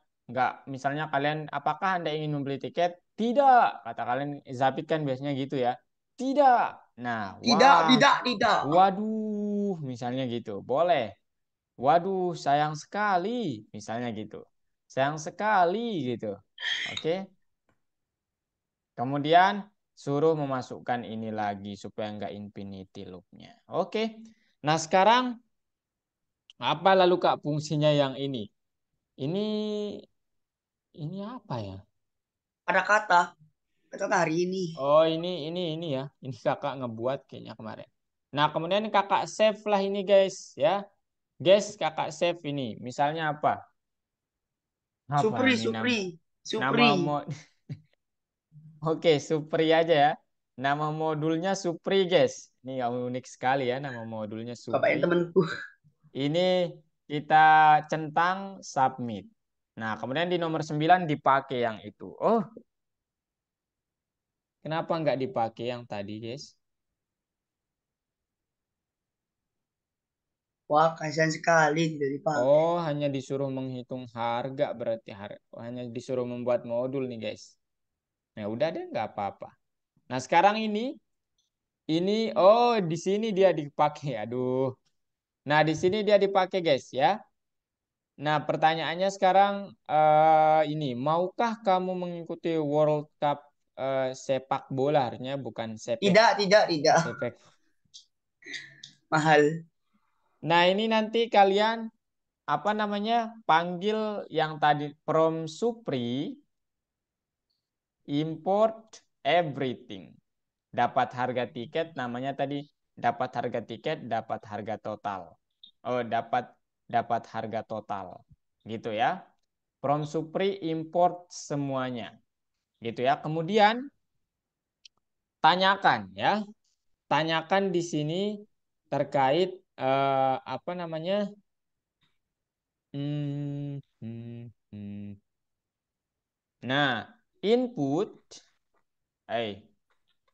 kalian apakah Anda ingin membeli tiket? Tidak. Kata kalian Zapit kan biasanya gitu ya. Tidak. Nah, Tidak, wah. tidak, tidak. Waduh, misalnya gitu. Boleh. Waduh, sayang sekali, misalnya gitu. Sayang sekali gitu. Oke. Kemudian suruh memasukkan ini lagi supaya nggak infinity loop-nya. Oke. Nah, sekarang apa lalu Kak fungsinya yang ini? Ini apa ya? Ada kata hari ini. Oh, ini ya. Ini Kakak ngebuat kayaknya kemarin. Nah, kemudian Kakak save lah ini guys ya. Guys, Kakak save ini. Misalnya apa? Apa Supri, ini Supri, nama Supri. mau Oke, Supri aja ya. Nama modulnya Supri, guys. Ini unik sekali ya nama modulnya Bapaknya Supri. temanku. Ini kita centang submit. Nah, kemudian di nomor 9 dipakai yang itu. Oh, kenapa nggak dipakai yang tadi, guys? Wah, kasihan sekali tidak dipakai. Oh, hanya disuruh menghitung harga berarti hanya disuruh membuat modul nih, guys. Nah, udah deh, nggak apa-apa. Nah, sekarang oh, di sini dia dipakai. Aduh. Nah, di sini dia dipakai, guys, ya. Nah, pertanyaannya sekarang ini, maukah kamu mengikuti World Cup sepak bola? Harusnya bukan Tidak, tidak, tidak. sepek. Mahal. Nah, ini nanti kalian apa namanya? Panggil yang tadi from Supri import everything. Dapat harga tiket namanya tadi dapat harga tiket, dapat harga total. Oh, dapat harga total. Gitu ya. From Supri import semuanya. Gitu ya. Kemudian tanyakan ya. Tanyakan di sini terkait apa namanya? Hmm, hmm, hmm. Nah, input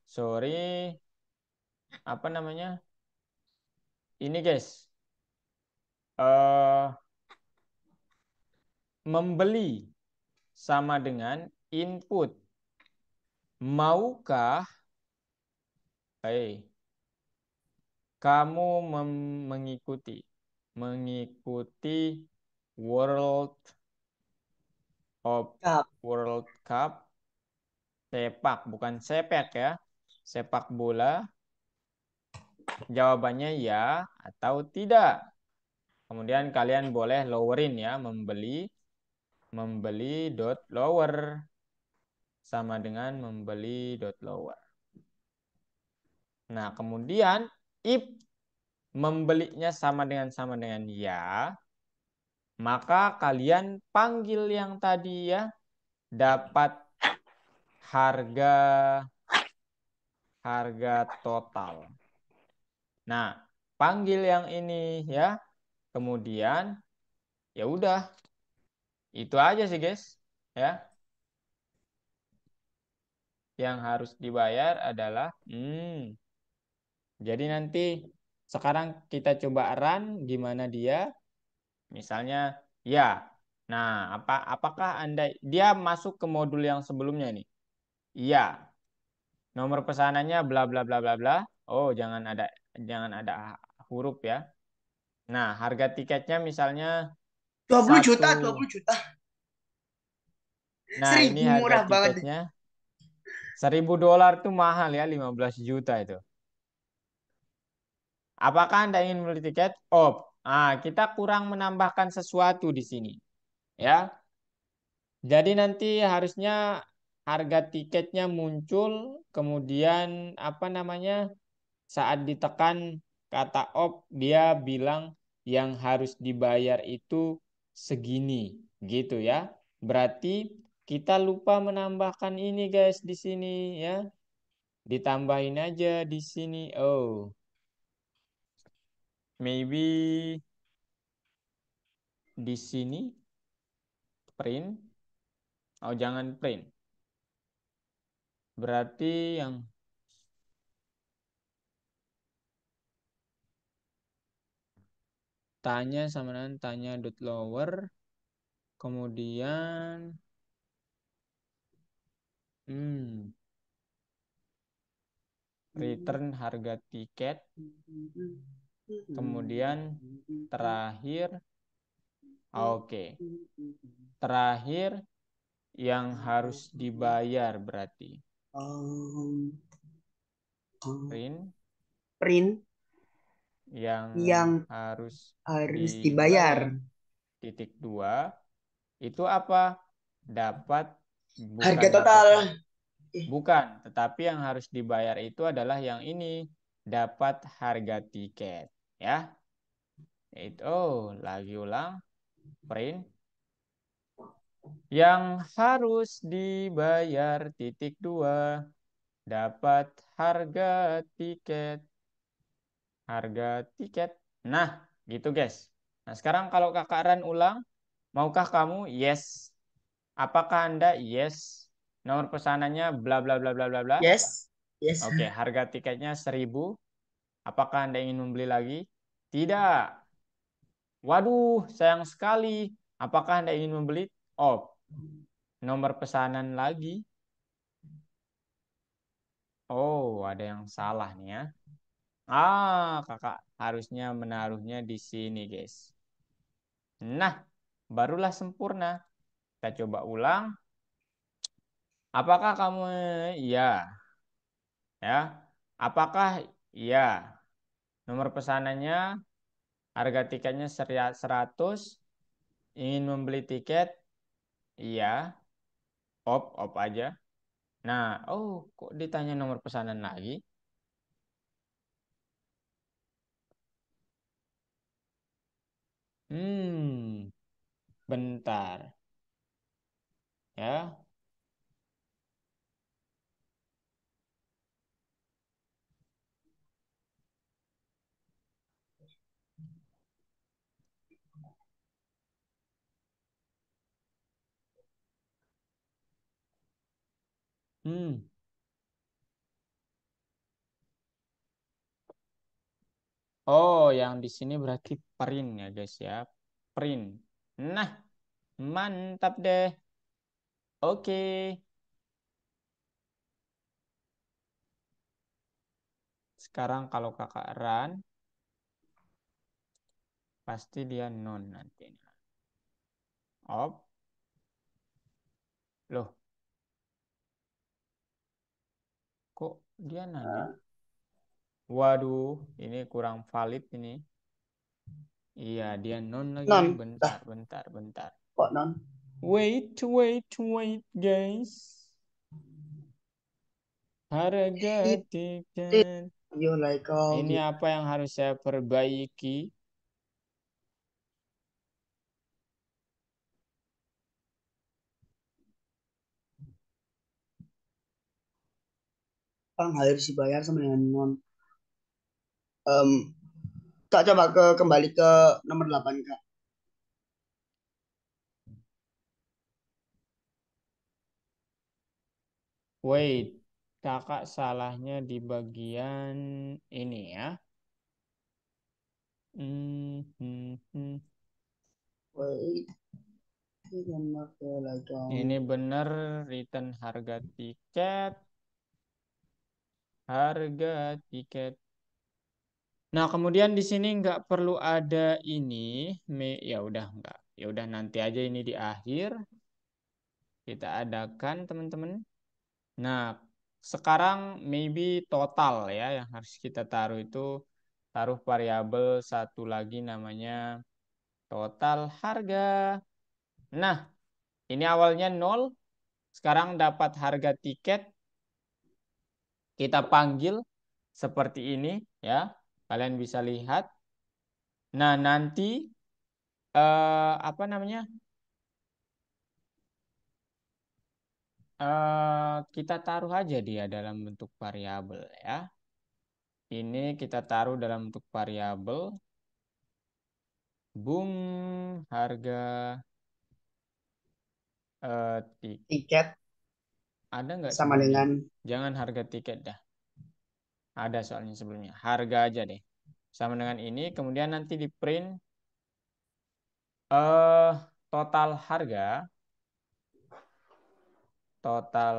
sorry, apa namanya? Ini guys. eh Membeli sama dengan input. Maukah kamu mengikuti World of Kap. World Cup sepak, bukan sepek ya. Sepak bola. Jawabannya ya atau tidak. Kemudian kalian boleh lowerin ya, membeli membeli dot lower. Sama dengan membeli dot lower. Nah, kemudian if membelinya sama dengan ya, maka kalian panggil yang tadi ya, dapat harga total. Nah, panggil yang ini ya. Kemudian ya udah. Itu aja sih, guys. Ya. Yang harus dibayar adalah jadi nanti sekarang kita coba run gimana dia. Misalnya ya. Nah, apakah Anda dia masuk ke modul yang sebelumnya nih? Iya. Nomor pesanannya bla bla bla bla bla. Oh, jangan ada huruf ya. Nah, harga tiketnya misalnya 20 juta, 1. 20 juta. Nah, ini 1000 harga murah banget. tiketnya $1.000 tuh mahal ya, 15 juta itu. Apakah Anda ingin membeli tiket? Oh, kita kurang menambahkan sesuatu di sini. Ya. Jadi nanti harusnya harga tiketnya muncul, kemudian apa namanya? Saat ditekan kata op, dia bilang yang harus dibayar itu segini, gitu ya. Berarti kita lupa menambahkan ini guys di sini ya. Ditambahin aja di sini. Oh, maybe di sini print. Oh, jangan print. Berarti yang tanya sama dengan tanya dot lower. Kemudian return harga tiket. Kemudian terakhir, oke. Terakhir yang harus dibayar berarti Print yang harus dibayar. Titik 2 itu apa? Dapat Harga bukan total. Bukan, tetapi yang harus dibayar itu adalah yang ini, dapat harga tiket, ya. Itu lagi ulang, print yang harus dibayar titik 2 dapat harga tiket. Nah, gitu guys. Nah, sekarang kalau Kakak Ran ulang, maukah kamu? Yes. Apakah Anda? Yes. Nomor pesanannya bla bla bla bla bla bla. Yes. Yes. Oke, harga tiketnya 1.000. Apakah Anda ingin membeli lagi? Tidak. Waduh, sayang sekali. Apakah Anda ingin membeli? Oh, nomor pesanan lagi. Oh, ada yang salah nih ya. Kakak harusnya menaruhnya di sini, guys. Nah, barulah sempurna. Kita coba ulang. Apakah kamu iya? Ya. Apakah iya? Nomor pesanannya, harga tiketnya 100. Ingin membeli tiket? Iya. Op aja. Nah, kok ditanya nomor pesanan lagi? Bentar. Ya. Oh, yang di sini berarti print ya, guys ya. Print. Nah, mantap deh. Oke. Sekarang kalau kakak run, pasti dia non nantinya. Op. Loh, kok dia nanya? Waduh, ini kurang valid ini. Iya, dia non lagi. Non. Bentar. Kok non? Wait, guys. Harga It tiket. you like all Ini apa yang harus saya perbaiki? Bang harus dibayar sama dengan non. Em, Kak coba kembali ke nomor 8 Kak. Wait, kakak salahnya di bagian ini ya. Hmm, hmm, hmm. Wait, you cannot like Ini benar return harga tiket. Nah, kemudian di sini nggak perlu ada ini, ya udah nggak, ya udah nanti aja ini di akhir kita adakan teman-teman. Nah, sekarang maybe total ya yang harus kita taruh itu taruh variabel satu lagi namanya total harga. Nah, ini awalnya 0, sekarang dapat harga tiket kita panggil seperti ini ya. Kalian bisa lihat. Nah, nanti apa namanya? Kita taruh aja dia dalam bentuk variabel ya. Ini kita taruh dalam bentuk variabel. Bung harga tiket. tiket Ada nggak sama sebelumnya? dengan Jangan harga tiket dah. Ada soalnya sebelumnya. Harga aja deh. Sama dengan ini. Kemudian nanti di print eh total harga. Total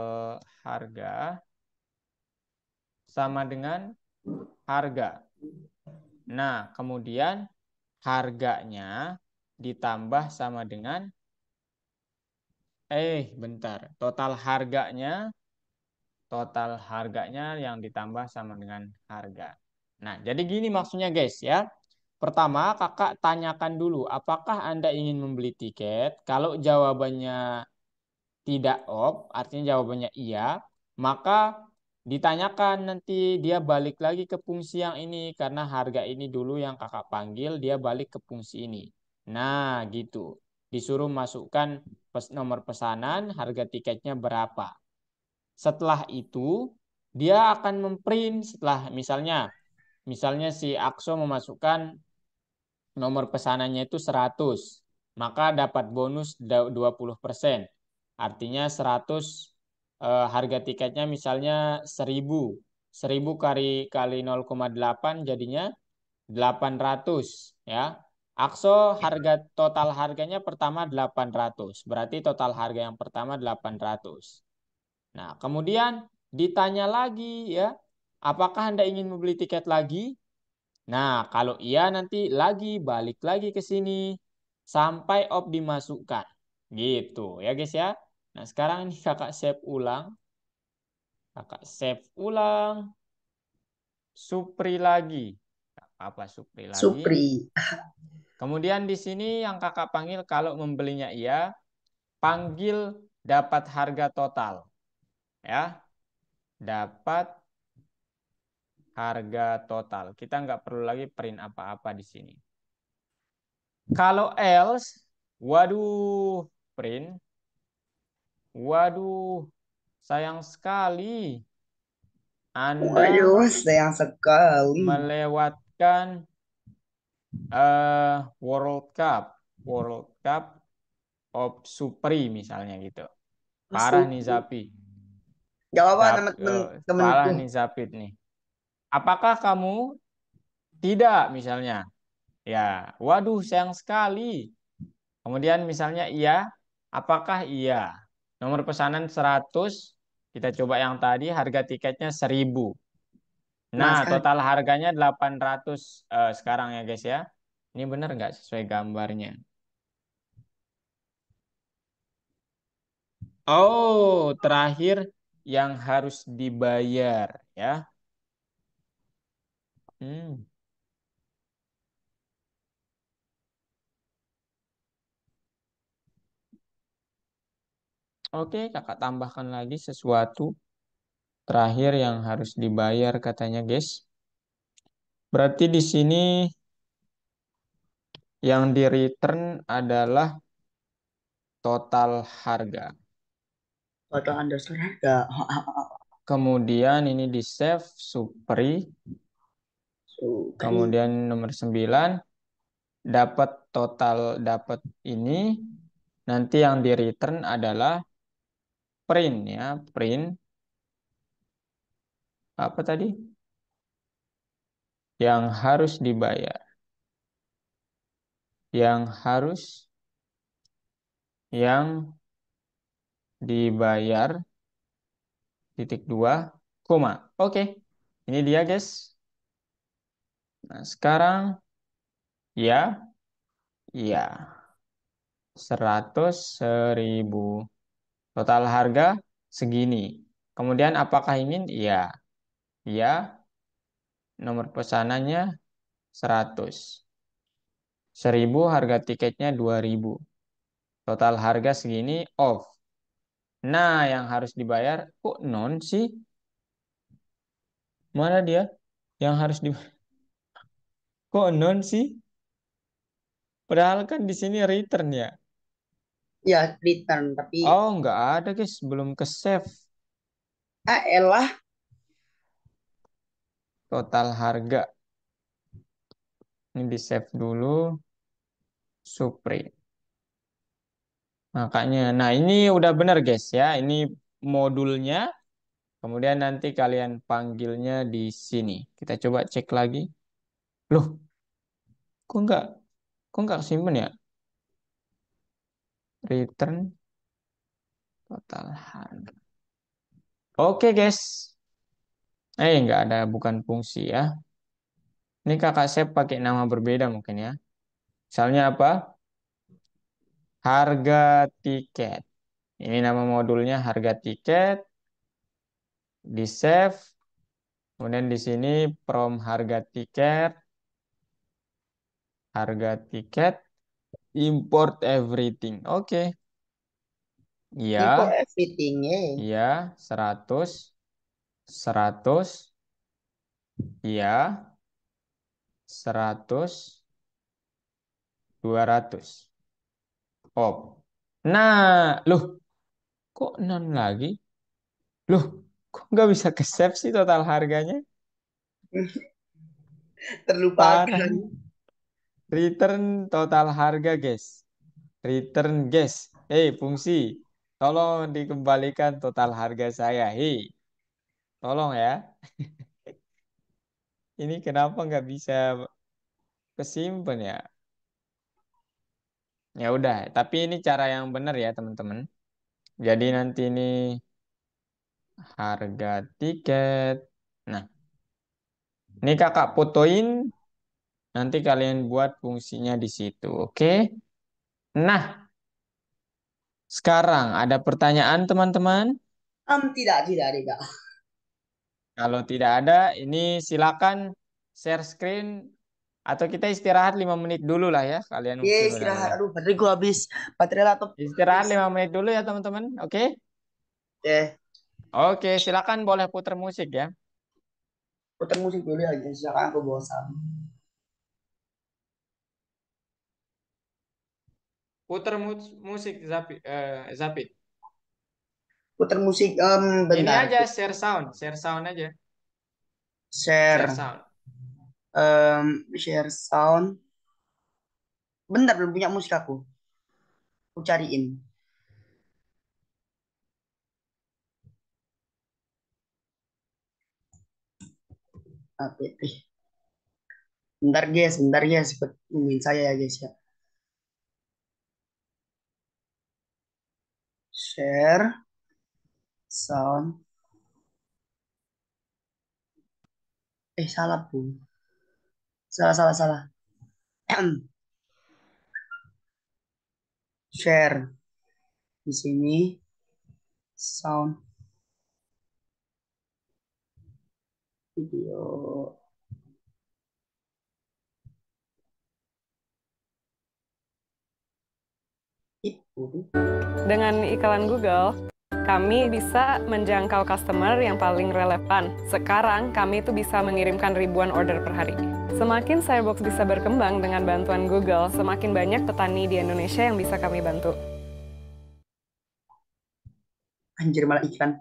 harga sama dengan harga. Nah, kemudian harganya ditambah sama dengan bentar. Total harganya yang ditambah sama dengan harga. Nah, jadi gini maksudnya guys ya. Pertama, kakak tanyakan dulu, apakah Anda ingin membeli tiket? Kalau jawabannya tidak artinya jawabannya iya, maka ditanyakan nanti dia balik lagi ke fungsi yang ini karena harga ini dulu yang kakak panggil, dia balik ke fungsi ini. Nah, gitu. Disuruh masukkan nomor pesanan, harga tiketnya berapa. Setelah itu, dia akan memprint setelah misalnya si Akso memasukkan nomor pesanannya itu 100, maka dapat bonus 20%. Artinya 100 harga tiketnya misalnya 1000. 1000 kali 0,8 jadinya 800 ya. Akso total harganya pertama 800. Berarti total harga yang pertama 800. Nah, kemudian ditanya lagi ya, apakah Anda ingin membeli tiket lagi? Nah, kalau iya nanti balik lagi ke sini sampai dimasukkan. Gitu ya guys ya. Nah, sekarang ini kakak save ulang. Kakak save ulang. Supri lagi. Apa Supri lagi? Supri. Kemudian di sini yang kakak panggil kalau membelinya iya, panggil dapat harga total. Ya, dapat harga total. Kita nggak perlu lagi print apa-apa di sini. Kalau else, waduh, print. Waduh, sayang sekali. Anda Waduh, sayang sekali. melewatkan World Cup. World Cup of Supri misalnya gitu. Parah nih Supri. Zapi. Gak apa-apa nama temen-temenku. Parah nih Zapit nih. Apakah kamu tidak misalnya? Ya, waduh sayang sekali. Kemudian misalnya iya, apakah iya? Nomor pesanan 100, kita coba yang tadi harga tiketnya 1000. Nah, Nah, sekarang total harganya 800 sekarang ya guys ya. Ini benar nggak sesuai gambarnya? Oh, terakhir yang harus dibayar ya. Hmm. Oke, kakak tambahkan lagi sesuatu terakhir yang harus dibayar katanya, guys. Berarti di sini yang di return adalah total harga. Total underscore harga. Kemudian ini di save Supri. Supri. Kemudian nomor 9 dapat total dapat ini. Nanti yang di return adalah print ya, print apa tadi? Yang harus dibayar. Yang dibayar titik 2 koma. Oke. Ini dia, guys. Nah, sekarang ya, ya. 100.000. Total harga segini. Kemudian apakah ingin? Iya. Iya. Nomor pesanannya 100. 1.000 harga tiketnya 2.000. Total harga segini off. Nah, yang harus dibayar kok non sih? Mana dia? Yang harus dibayar. Kok non sih? Padahal kan di sini return ya. Ya, return. Tapi, Oh, nggak ada, guys. Belum ke save. elah. Total harga. Ini di save dulu. Supri. Makanya, nah ini udah benar, guys ya. Ini modulnya. Kemudian nanti kalian panggilnya di sini. Kita coba cek lagi. Loh, kok nggak, kesimpan ya? Return total harga. Oke, guys. Nggak ada, bukan fungsi ya. Ini kakak save pakai nama berbeda mungkin ya. Misalnya apa? Harga tiket. Ini nama modulnya harga tiket. Di save. Kemudian di sini from harga tiket. Harga tiket. Import everything. Oke. Info Iya. everything. Iya. 100. 100. Iya. 100. 200. Oh. Nah, loh, kok non lagi? Loh, kok nggak bisa ke save sih total harganya? Parah. Terlupakan. Return total harga, guys. Return, guys. Fungsi. Tolong dikembalikan total harga saya. Tolong ya. Ini kenapa nggak bisa kesimpan ya? Ya udah, tapi ini cara yang benar ya, teman-teman. Jadi nanti ini harga tiket. Nah, ini kakak fotoin. Nanti kalian buat fungsinya di situ. Oke? Nah, sekarang ada pertanyaan, teman-teman. Tidak, tidak, tidak. Kalau tidak ada, ini silakan share screen atau kita istirahat 5 menit dulu lah ya. Kalian Ye, mungkin udah istirahat. lelah. Aduh, baterai gua habis. Baterai laptop Istirahat habis. 5 menit dulu ya, teman-teman. Oke? Eh, Oke, silakan boleh putar musik ya. putar musik dulu ya, guys. Jangan aku bosan. Putar musik Zapit. Putar musik, Ini bentar. aja share sound aja. Share Share, sound. share sound. Bentar, belum punya musik aku. Aku cariin. App. Bentar guys. Nungguin saya ya guys ya. Share sound. Salah bu. Salah, salah, salah. Share di sini sound video. Dengan iklan Google, kami bisa menjangkau customer yang paling relevan. Sekarang, kami itu bisa mengirimkan ribuan order per hari. Semakin Firebox bisa berkembang dengan bantuan Google, semakin banyak petani di Indonesia yang bisa kami bantu. Anjir malah iklan.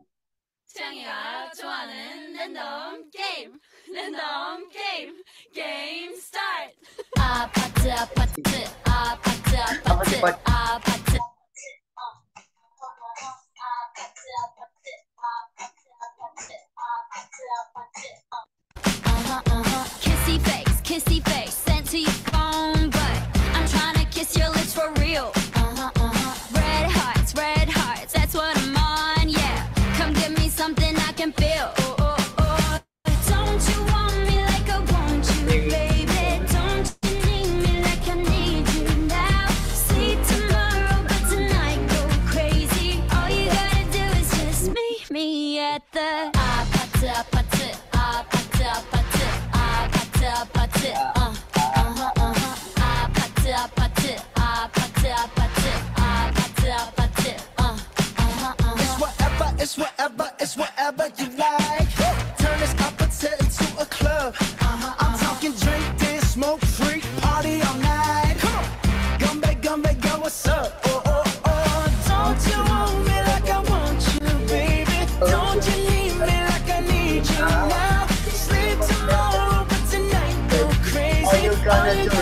창이가 좋아하는 랜덤 게임 랜덤 게임 게임 스타트 아파트 아파트 아파트 Apa sih, 아파트 Pak? 아파트 kissy face sent to your phone but I'm trying to kiss your lips for real red hearts that's what I'm on yeah come give me something I can feel don't you want me like I want you baby don't you need me like I need you now sleep tomorrow but tonight go crazy all you gotta do is just meet me at the 아파트 아파트 아파트 아파트 아파트 아파트 아파트 아파트 아파트 아파트 아파트 아파트 It's whatever, it's whatever you like. Turn this opposite into a club. I'm talking drink, dance, smoke, freak, party all night. Come on, gumbe, go, what's up? Oh, oh, oh. Don't you want me like I want you, baby? Don't you need me like I need you now? Sleep tomorrow, but tonight go crazy. All you gotta do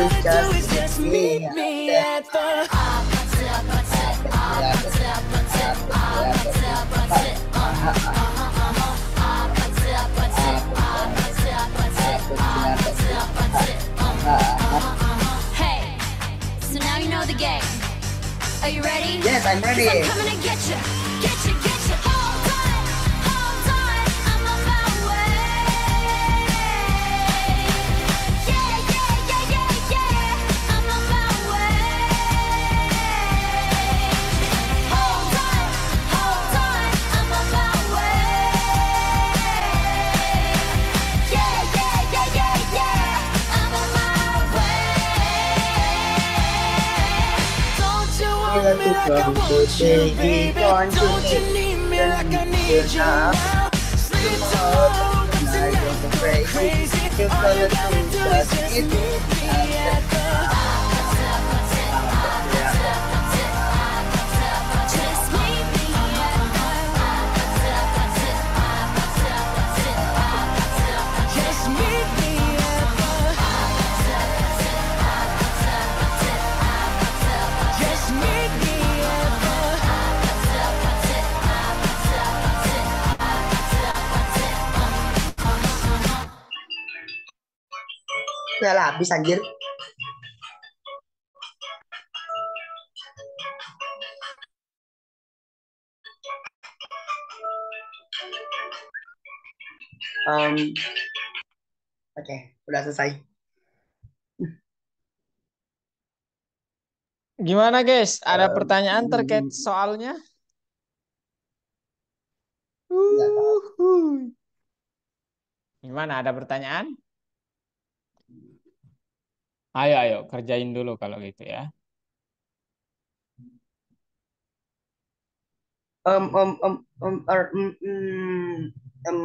is just meet me at the 아파트 아파트 아파트 아파트 아파트 아파트 Hey, so now you know the game. Are you ready? Yes, I'm ready. 'Cause I'm coming to get you, get you, get you. Hold on, I'm on my way. Yeah, yeah, yeah, yeah, yeah. I'm on my way. Hold on, I'm on my way. Yeah, yeah, yeah, yeah, yeah. I'm on my way. Don't you want me like I want you, baby? Don't you need me like I need you now? Sleep tomorrow, but tonight go crazy. All you gotta do is just meet me at the just meet me at just meet me at just meet me Udah lah, habis anjir. Oke, udah selesai. Gimana guys? Ada Um, pertanyaan terkait soalnya? Nggak tahu. Uhuy. Gimana? Ada pertanyaan? Ayo, kerjain dulu kalau gitu ya.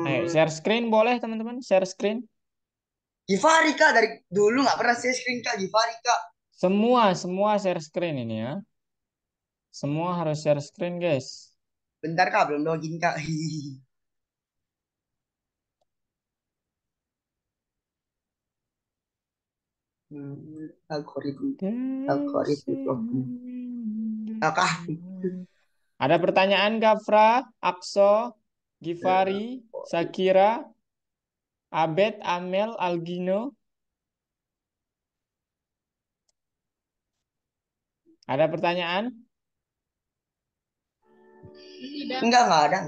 Ayo, share screen boleh teman-teman? Share screen. Givari Kak, dari dulu nggak pernah share screen Kak, Givari Kak. Semua share screen ini ya. Semua harus share screen guys. Bentar Kak, belum login Kak. Algoritma. Apakah Ada pertanyaan Gafra, Akso, Givari, Sakira, Abed, Amel, Algino? Ada pertanyaan? Enggak ada.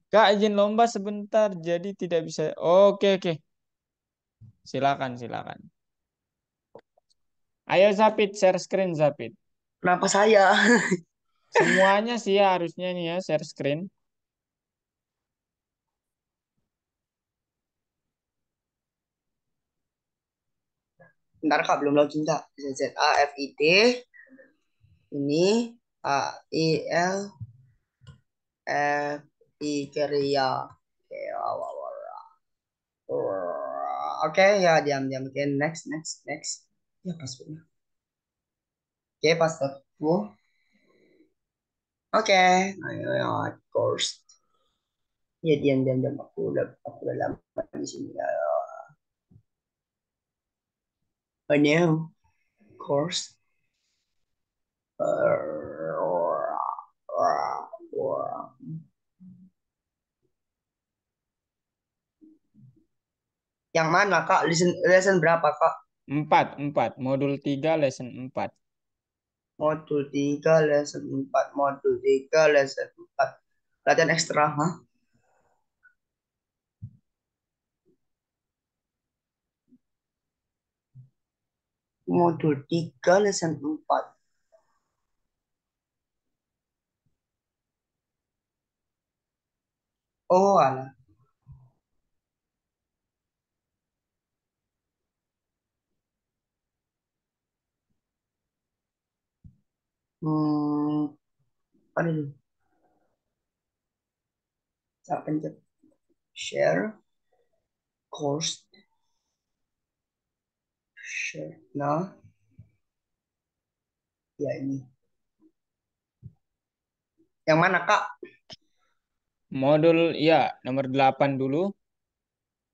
Kak, izin lomba sebentar, jadi tidak bisa. Oke. Silakan. Ayo Zapit, share screen Zapit. Kenapa saya? Semuanya sih ya, harusnya nih ya, share screen. Bentar Kak, belum login Kak. ZZAFID. Ini AIL Ikeria. Oke, oke, ya diam-diam. Oke, next. Ya passwordnya. Oke, passwordku. Oke, ayo, ya, of course. Ya diam. Aku udah lama di sini ya. Oh no, of course. Yang mana Kak? Lesson berapa Kak? 4. Modul 3 lesson 4. Modul 3 lesson 4. Modul 3 lesson 4. Latihan ekstra, ha? Modul 3 lesson 4. Oh, alah. Apa ini? Saya pencet share course. Share. Nah, ya ini. Yang mana Kak? Modul ya nomor 8 dulu.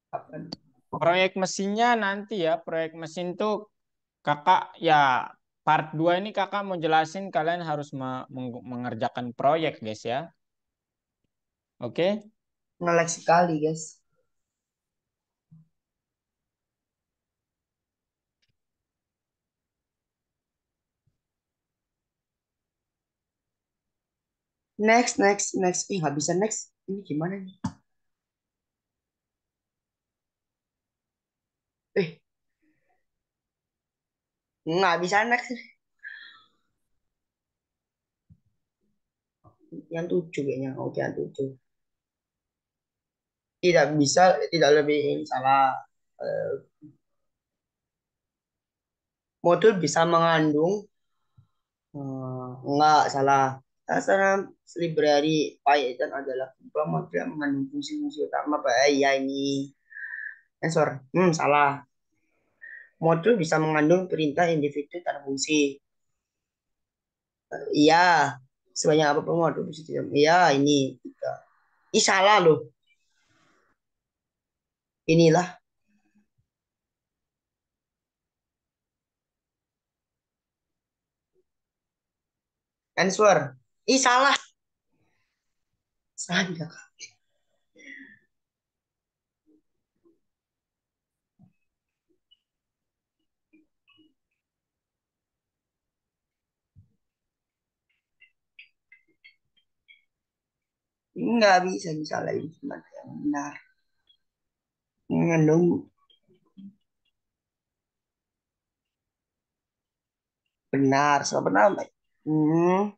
Apa? Proyek mesinnya nanti ya, proyek mesin tuh kakak ya part 2 ini kakak mau jelasin kalian harus mengerjakan proyek guys ya. Oke? Nge-lag sekali guys. Next. Nggak bisa next. Ini gimana nih? Eh, nggak bisa next. Yang 7 kayaknya. Oke, yang 7. Tidak bisa, tidak lebih ini salah. Eh, Modul bisa mengandung. Enggak, salah. Sasaran library Python adalah kumpulan modul yang mengandung fungsi-fungsi utama. Iya ini. Sensor. Salah. Modul bisa mengandung perintah individu dan fungsi. Iya. Sebanyak apapun modul bisa tidak. Iya, ini. Tiga. Ih, salah loh. Inilah answer. Ih, salah. Salah juga. Nggak bisa disalahin. Cuma yang benar. Mengandung benar. Salah benar. Hmm.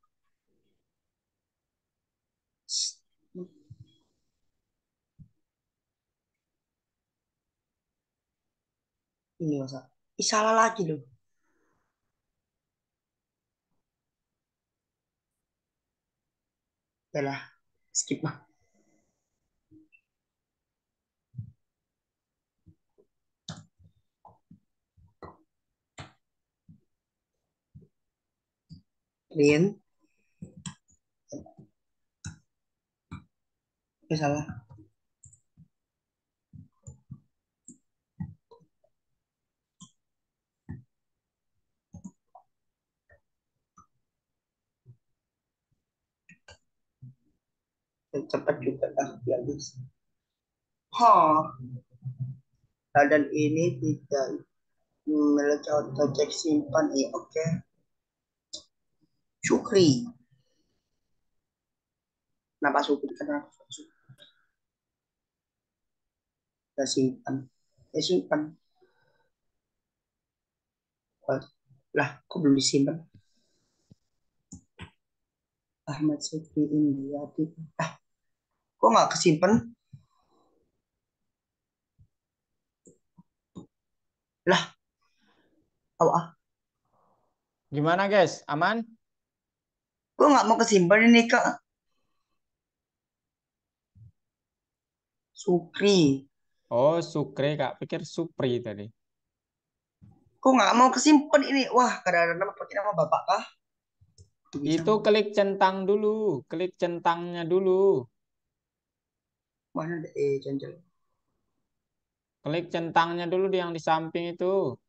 Ini masa. Ih, salah lagi loh. Yalah, skip mah. Rin, ya salah. Cepat juga dah biar bisa. Hah, dan ini tidak memiliki auto cek simpan. Oke. Syukri. Kenapa Syukri? Kenapa Syukri? Kita simpan. Simpan. Lah, kok belum disimpan? Ahmad Syukri Indiati. Kok nggak kesimpan? Lah, oh, Gimana guys? Aman? Gue nggak mau kesimpan ini kak. Sukri. Oh, Sukri, Kak. Pikir Supri tadi. Gue nggak mau kesimpan ini. Wah, kadang-kadang nama pakai nama bapak kah? Bisa Itu klik centang dulu. Klik centangnya dulu. mana ada cancel. Klik centangnya dulu yang di samping itu.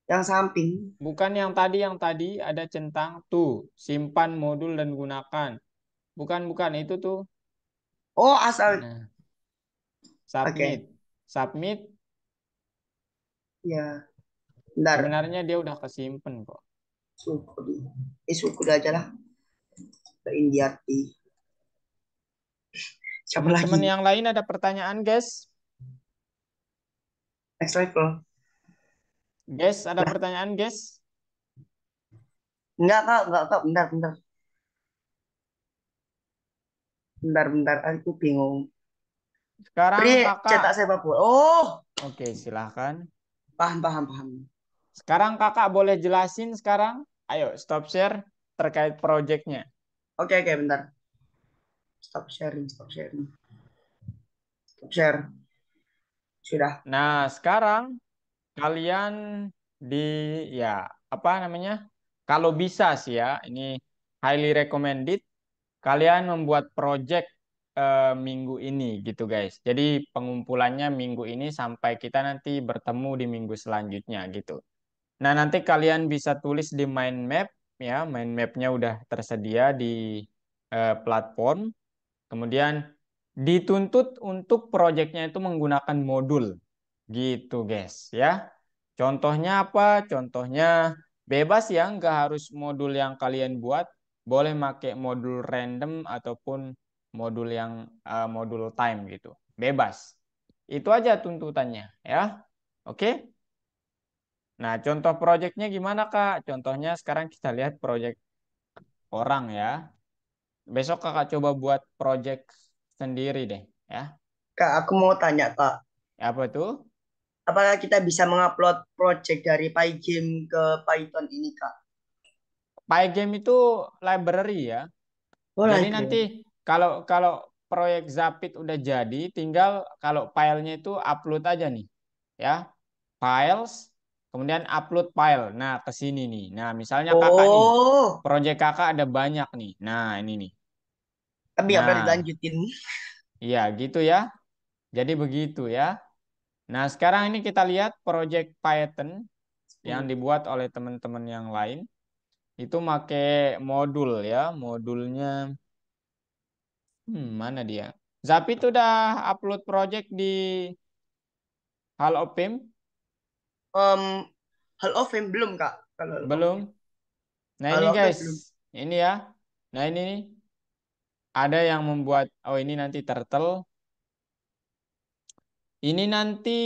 Yang samping. Bukan yang tadi ada centang. Tuh, simpan modul dan gunakan. Bukan, itu tuh. Oh asal. Nah, Oke. submit. Submit, Ya. Bentar. sebenarnya dia udah kesimpan kok. Sukri. Sukri aja lah. Ke Indiarti. Siapa Teman-teman lagi? yang lain ada pertanyaan, guys? Next level. Guys, ada Lah, pertanyaan, guys? enggak kak. Bentar. Bentar. Aku bingung. Sekarang Pri kakak. cetak sepak bola. Oh, Oke, silahkan. paham. Sekarang kakak boleh jelasin sekarang. Ayo, stop share terkait projectnya. Oke, bentar. Stop sharing. Stop share. Sudah. Nah, sekarang kalian di ya apa namanya? Kalau bisa sih ya, ini highly recommended kalian membuat project minggu ini gitu guys. Jadi pengumpulannya minggu ini sampai kita nanti bertemu di minggu selanjutnya gitu. Nah, nanti kalian bisa tulis di mind map ya, mind mapnya udah tersedia di platform. Kemudian dituntut untuk proyeknya itu menggunakan modul gitu guys ya. Contohnya apa? Contohnya bebas ya, nggak harus modul yang kalian buat. Boleh pakai modul random ataupun modul yang modul time gitu. Bebas. Itu aja tuntutannya ya. Oke. Nah, contoh proyeknya gimana Kak? Contohnya sekarang kita lihat proyek orang ya. Besok Kakak coba buat proyek sendiri deh ya. Kak, aku mau tanya kak. Apa tuh? Apakah kita bisa mengupload project dari Pygame ke Python ini kak? Pygame itu library ya. Oh, Jadi like nanti kalau kalau proyek Zapit udah jadi, tinggal kalau filenya itu upload aja nih, ya. Files, kemudian upload file. Nah, ke sini nih. Nah, misalnya kakak nih, Oh, proyek kakak ada banyak nih. Nah, ini nih. tapi nggak pernah Nah, dilanjutin. iya gitu ya. Jadi begitu ya. Nah, sekarang ini kita lihat proyek Python yang dibuat oleh teman-teman yang lain. Itu pakai modul ya. Modulnya mana dia? Zapit udah upload project di Hall of Fame? Um, Hall of Fame belum kak? Kalau Hall of Belum. Fame, Nah ini Hall of Fame guys, belum. ini ya. Nah ini nih, ada yang membuat, oh ini nanti turtle. Ini nanti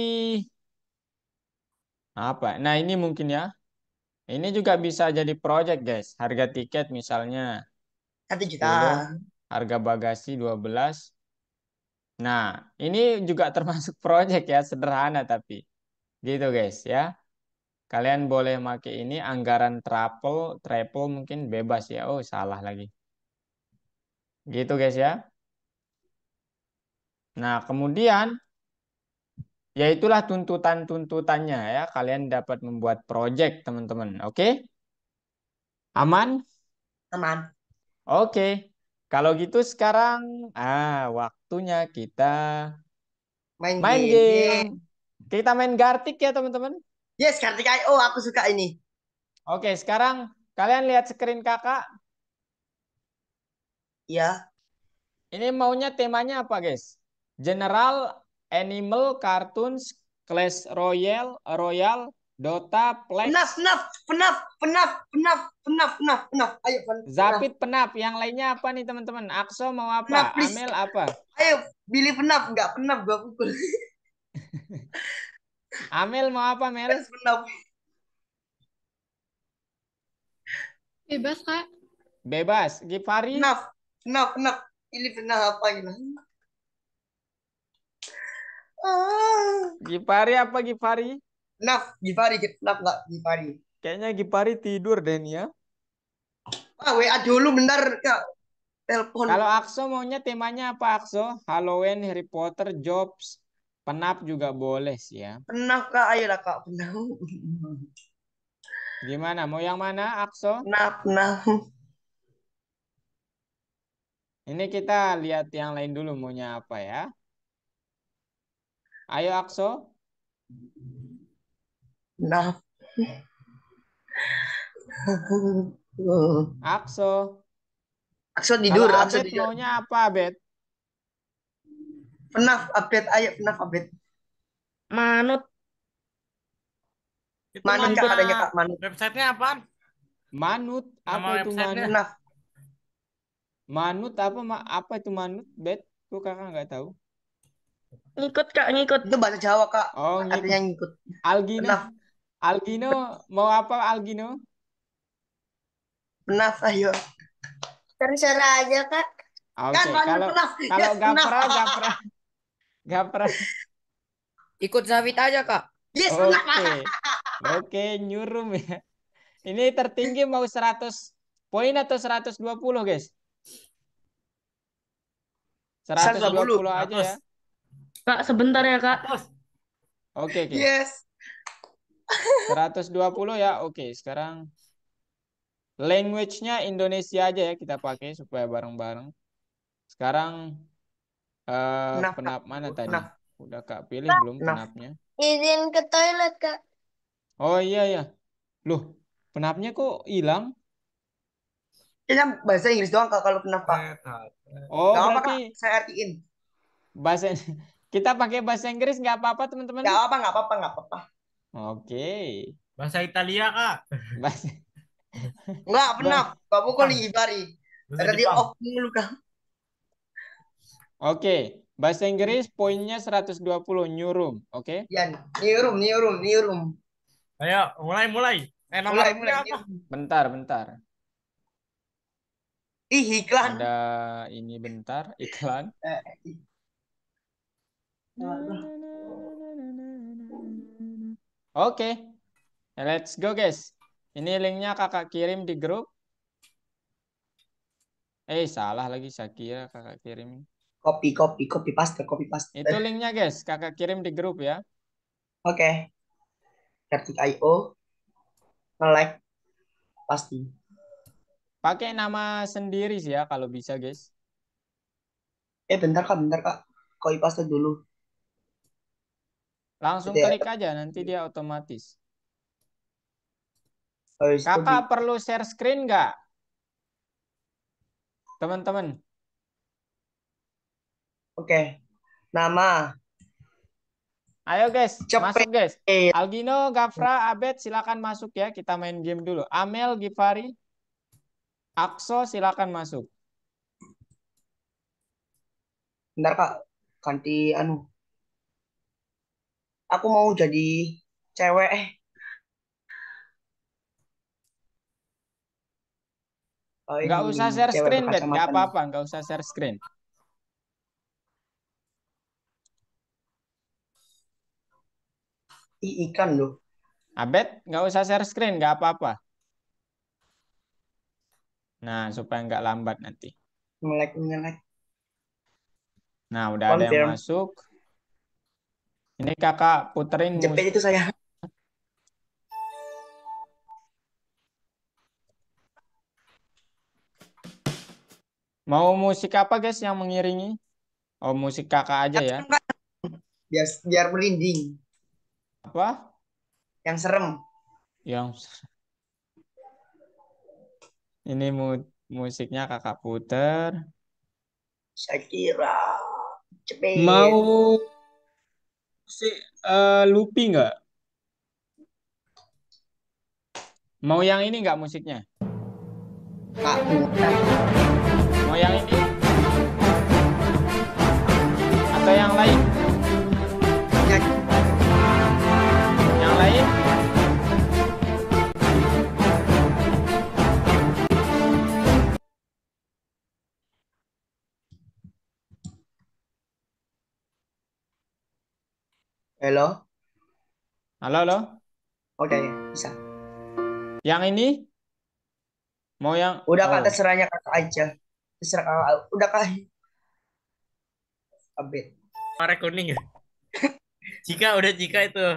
apa? Nah ini mungkin ya. Ini juga bisa jadi project guys. Harga tiket misalnya 1 juta. 10, harga bagasi 12. Nah ini juga termasuk project ya, sederhana tapi. Gitu guys ya. Kalian boleh pakai ini anggaran travel mungkin bebas ya. Oh, salah lagi. Gitu guys ya. Nah, kemudian ya itulah tuntutan-tuntutannya ya. Kalian dapat membuat project, teman-teman. Oke? Aman? Aman. Oke. Kalau gitu sekarang waktunya kita Main main game. game. Yeah. Kita main Gartic ya, teman-teman. Yes, Kartika. Oh, aku suka ini. Oke, sekarang kalian lihat screen Kakak. Ya. Ini maunya temanya apa, guys? General, Animal, Cartoons, Clash Royale, Dota, Penaf, Plex, penaf, penaf, penaf, penaf, penaf, penaf, penaf. Ayo, penaf. Zapit, Penap. Yang lainnya apa nih, teman-teman? Akso mau Penaf, apa? please. Amel apa? Ayo, pilih penaf. Nggak penaf, gua pukul. Amel mau apa, Mel? Yes, penaf. Bebas, Kak. Bebas. Gifari? Penaf, penaf. Pilih penaf apa gitu. Gifari apa Gifari? Penaf, Gifari, penaf nggak Gifari. Kayaknya Gifari tidur deh nih ya. WA dulu bentar Kak. Telepon. Kalau Akso maunya temanya apa Akso? Halloween, Harry Potter, Jobs, Penap juga boleh sih ya. Penaf Kak, ayolah Kak, penaf. Gimana? Mau yang mana Akso? Penaf. Ini kita lihat yang lain dulu maunya apa ya. Ayo Akso. Penaf. Akso. Akso Kalau tidur, Akso Abed tidur. maunya apa Abed? Penaf update, ayo penaf update. Manut. Itu Manut Kak nama katanya Kak, manut. websitenya apaan? Manut. Nama Apa itu websitenya? manut? Penaf. Manut apa? Apa itu manut? Bet? Kok kakak nggak tahu. Ngikut Kak, ngikut. Itu bahasa Jawa Kak, Oh artinya ngikut. ngikut. Algino. Penaf. Algino mau apa Algino? Penaf, ayo. Terserah aja Kak. Oke, Kan manut kalau penaf. kalau Yes, penaf. Gapra. Ikut Zafit aja, Kak. Yes, penaf. Oke. Oke, nyurum ya. Ini tertinggi mau 100 poin atau 120, guys? 120 aja ya. Kak, sebentar ya Kak. Oke, oke. Yes. 120 ya. Oke, sekarang language-nya Indonesia aja ya kita pakai supaya bareng-bareng. Sekarang Penaf, Kak. penap mana tadi? Penaf. Udah Kak pilih belum Penaf. penapnya? Izin ke toilet Kak. Oh iya ya. Loh, penapnya kok hilang? Ini bahasa Inggris doang Kak kalau penaf Kak. Oh, Gak apa-apa berarti Kak, saya artiin. bahasa kita pakai bahasa Inggris nggak apa-apa, teman-teman? Gak apa, gak apa, gak apa. Oke. Bahasa Italia, Kak. Bahasa Enggak, penaf. Gak pukul nih, Ibari. Bahasa Tadi Jepang. off mulu Kak. Oke, bahasa Inggris poinnya 120 nyurum, oke? Yan, new room. Ayo, mulai. Nama Mulai. roomnya apa? Bentar. Ih, iklan. Ada ini bentar, iklan. Oke, let's go guys. Ini linknya kakak kirim di grup. Salah lagi, saya kira kakak kirim. Copy paste. Itu linknya guys, kakak kirim di grup ya. Oke. Ketik.io. Nge-like. Pasti. Pakai nama sendiri sih ya kalau bisa guys. Bentar Kak. Copy paste dulu. Langsung Gitu ya. klik aja, nanti dia otomatis. Habis itu Kakak perlu share screen nggak? Teman-teman. Oke. Nama. Ayo guys, Cepet. masuk guys. Algino, Gafra, Abed silakan masuk ya. Kita main game dulu. Amel, Gifari, Akso silakan masuk. Bentar Kak. Ganti anu. Aku mau jadi cewek. Oh, Nggak ini usah share cewek screen, Bet. berkacamata Nggak nih. apa-apa, nggak usah share screen. Ikan loh. Abed, nggak usah share screen, nggak apa-apa. Nah, supaya nggak lambat nanti. Nge-like. Nah, udah ada yang Confirm. masuk. Ini kakak puterin Jepit itu saya. Mau musik apa guys yang mengiringi? Oh, musik kakak aja ya. Biar merinding. Apa? Yang serem. Ini musiknya kakak puter. Shakira. Cepet. Mau si Lupi nggak? Mau yang ini nggak musiknya? Kak, Mau yang ini? Atau yang lain? Yang lain? Halo. Halo, halo. Oke, bisa. Yang ini? Mau yang Udah kak, oh, terserahnya kakak aja. Terserah kakak. Udah kak. Abet. Warna kuning ya. Cika udah Cika itu.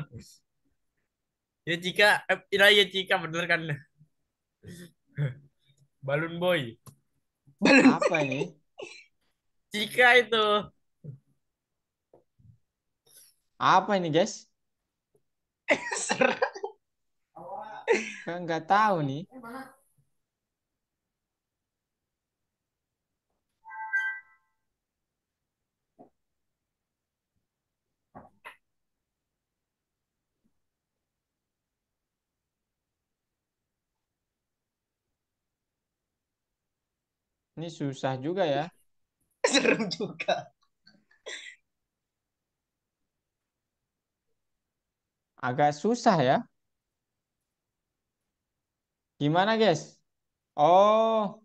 Ya Cika, ya Cika bener kan. Balloon Boy. apa ini? Cika itu. Apa ini, guys? Terserah. Kan nggak tahu nih. Ini susah juga ya. Serem juga. Agak susah ya. Gimana, guys? Oh,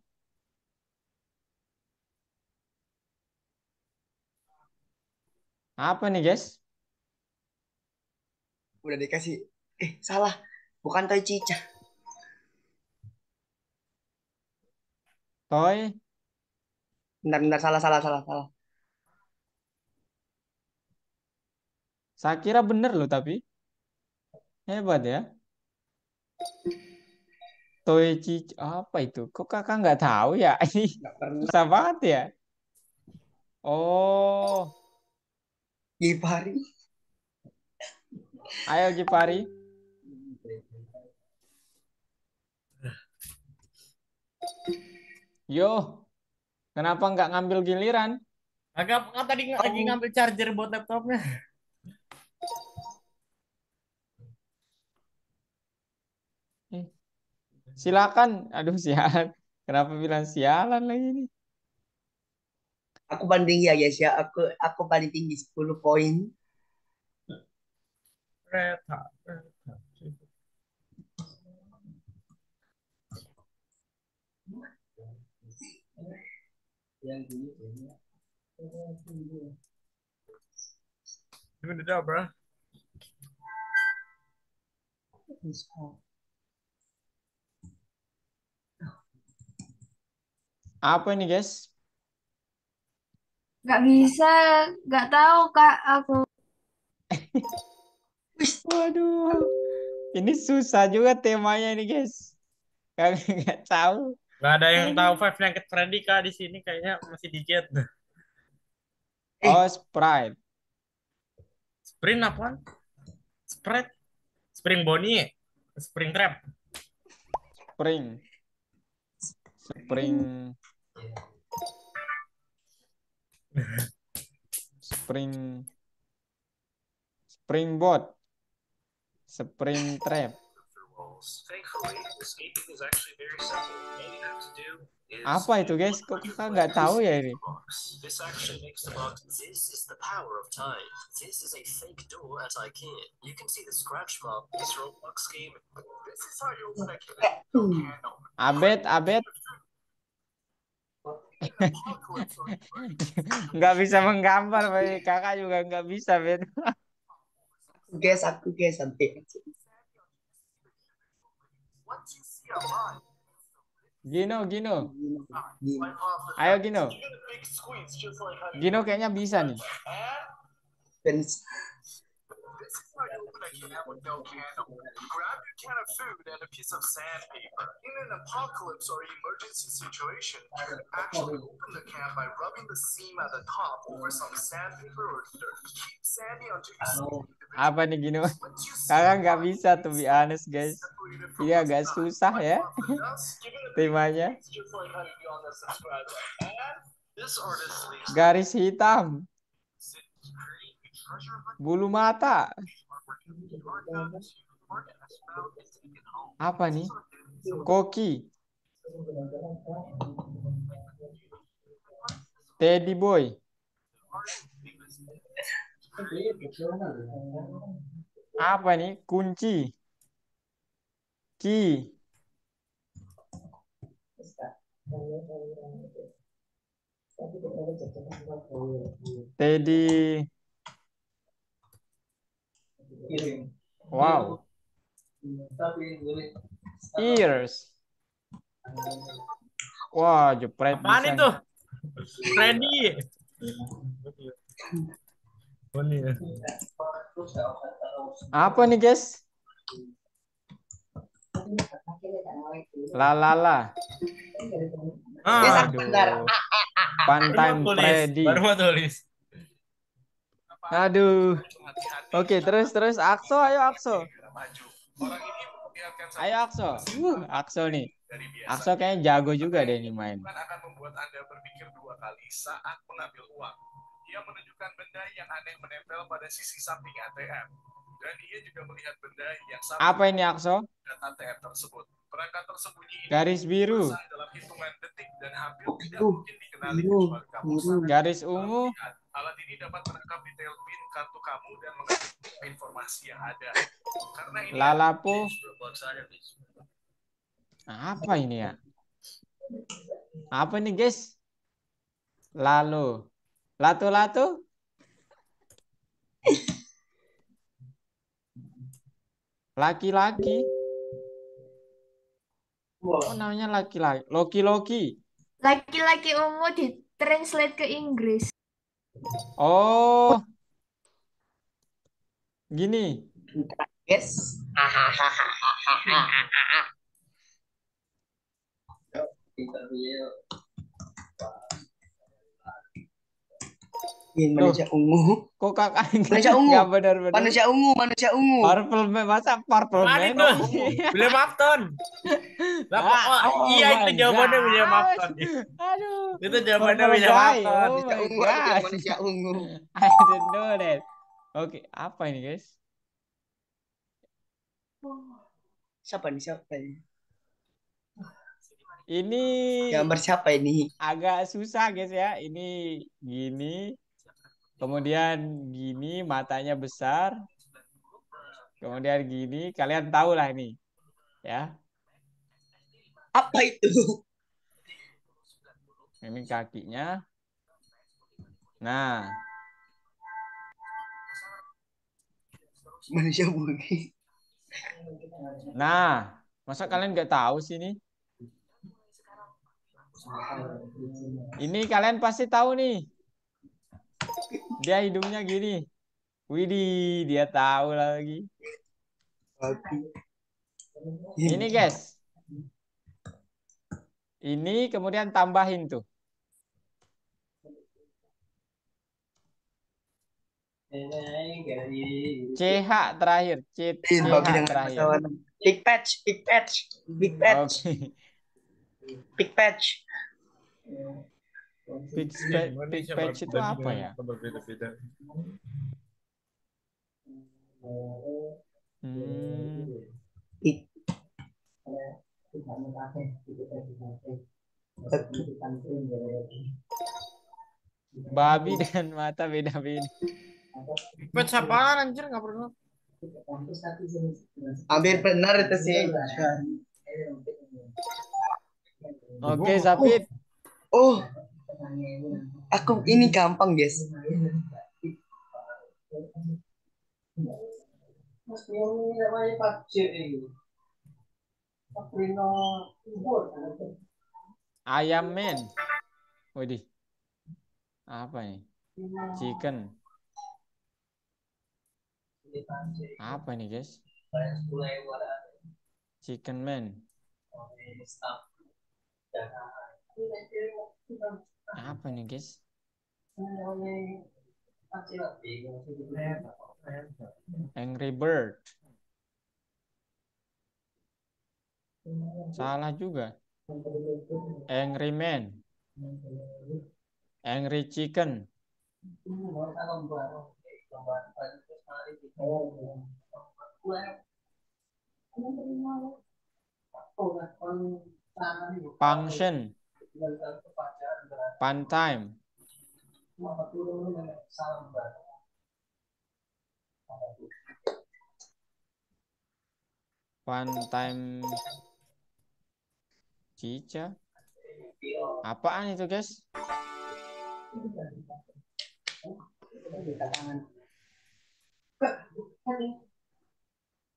apa nih, guys? Udah dikasih. Salah. Bukan Toy Cica. Toy, Bentar, salah, salah, salah, salah. saya kira bener loh tapi. Hebat ya. Toy Cici, apa itu? Kok kakak nggak tahu ya? Ini Nggak pernah. susah banget ya. Oh, Gipari. ayo Gipari. Yo, kenapa nggak ngambil giliran? Agak kan tadi lagi ngambil charger buat laptopnya. Eh, silakan. Aduh, sialan. Kenapa bilang sialan lagi nih? Aku banding ya guys ya. Aku paling tinggi 10 poin. Kereta. Gimana dah, bro? Apa ini, guys? Nggak bisa, nggak tahu kak aku. Waduh, ini susah juga temanya ini, guys. Kakak nggak tahu. Gak ada yang tahu Five Nights at Freddy kah di sini kayaknya masih dikit. Oh, Sprite. Sprint apa? Sprite? Spring Bonnie? Spring Trap? Spring. Spring. Spring. Springboard. Spring Trap. Apa itu, guys? Kok kakak nggak tahu ya ini? Abet, Abet. Nggak bisa menggambar, Pak. Kakak juga nggak bisa, Bet. Aku guys sampai. Gino, Gino. Ayo, Gino. Gino kayaknya bisa nih. Dan Apa nih, Gino? Kakak nggak bisa, to be honest, guys. Ini agak susah ya temanya. Garis hitam. Bulu mata. Apa nih? Koki. Teddy boy. Apa nih? Kunci. Ki. Teddy. Wow. Ears. Wah, jepret Apaan bisa itu? nih. Freddy. Oh, nih. Apa nih, guys? La la la. Ah, Aduh. Fun baru mau time tulis. Freddy. Baru mau tulis. Aduh. Oke, terus Akso, ayo Akso. Ayo Akso. Akso nih. Akso kayaknya jago juga deh ini main. akan membuat Anda berpikir dua kali saat mengambil uang. Ia menunjukkan benda yang aneh menempel pada sisi samping ATM. Dan ia juga melihat benda yang sama Apa ini Akso? dengan ATM tersebut. Perangkat tersembunyi ini Garis biru. pasang dalam hitungan detik dan hampir tidak Biru. mungkin dikenali Biru. kecuali kamu Biru. sangat Garis dalam ungu. melihat. Alat ini dapat menangkap detail PIN kartu kamu dan mengambil informasi yang ada. Karena ini Lalapo. Apa ini ya? Apa nih, guys? Lalu. Lato-lato. Laki-laki. Oh, namanya laki-laki. Loki-loki. Laki-laki ungu ditranslate ke Inggris. Oh, gini. Yes. Loh, Manusia ungu. kok kakak Manusia ungu. nggak benar-benar? Manusia ungu. Manusia ungu. Purple Man, masa Purple Apaan Man? itu? William Afton. Lah, iya itu my jawabannya William gosh. Afton. Aduh. Itu jawabannya Purple William guy. Afton. Oh Manusia my ungu. Aku bilang gosh. manusia ungu. I didn't know that. Oke, apa ini, guys? Siapa nih? Siapa nih? Ini Gambar siapa ini? agak susah, guys ya. Ini gini. Kemudian gini, matanya besar. Kemudian gini, kalian tahu lah ini. Ya. Apa itu? Ini kakinya. Nah, Manusia bugis. nah, masa kalian nggak tahu sih ini? Ini kalian pasti tahu nih. Dia hidungnya gini. Widih, dia tahu lagi. Ini guys. Ini kemudian tambahin tuh. CH terakhir. CH terakhir. Big patch, big patch, big patch, Oke. big patch. Big patch itu apa ya? Berbeda-beda. Big. Babi dan mata beda-beda. Pet apaan anjir nggak pernah. Hampir benar itu sih. Oke, Sapit. Oh, aku ini gampang guys. Ayam men. Widih. Apa ini? Chicken. Apa ini, guys? Chicken man. Apa ini, guys? Angry Bird. Salah juga. Angry Man. Angry Chicken. Function. Fun time. Fun time. Cica. Apaan itu, guys?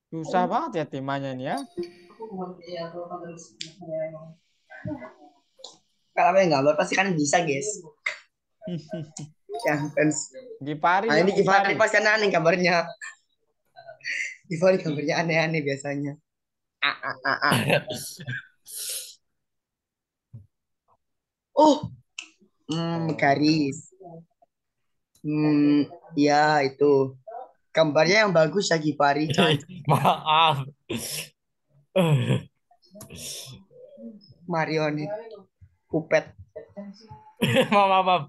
Susah banget ya timanya nih ya. Kalau yang gambar pasti kan bisa, guys. Yang fans. Gipari Nah, yuk, ini Givari Gipari. pasti aneh gambarnya. Givari gambarnya aneh-aneh biasanya. Ah, ah, ah, ah. Oh, garis. Ya itu. Gambarnya yang bagus ya Givari, Chan. Maaf. Marionit. Pupet. Maaf, maaf, maaf.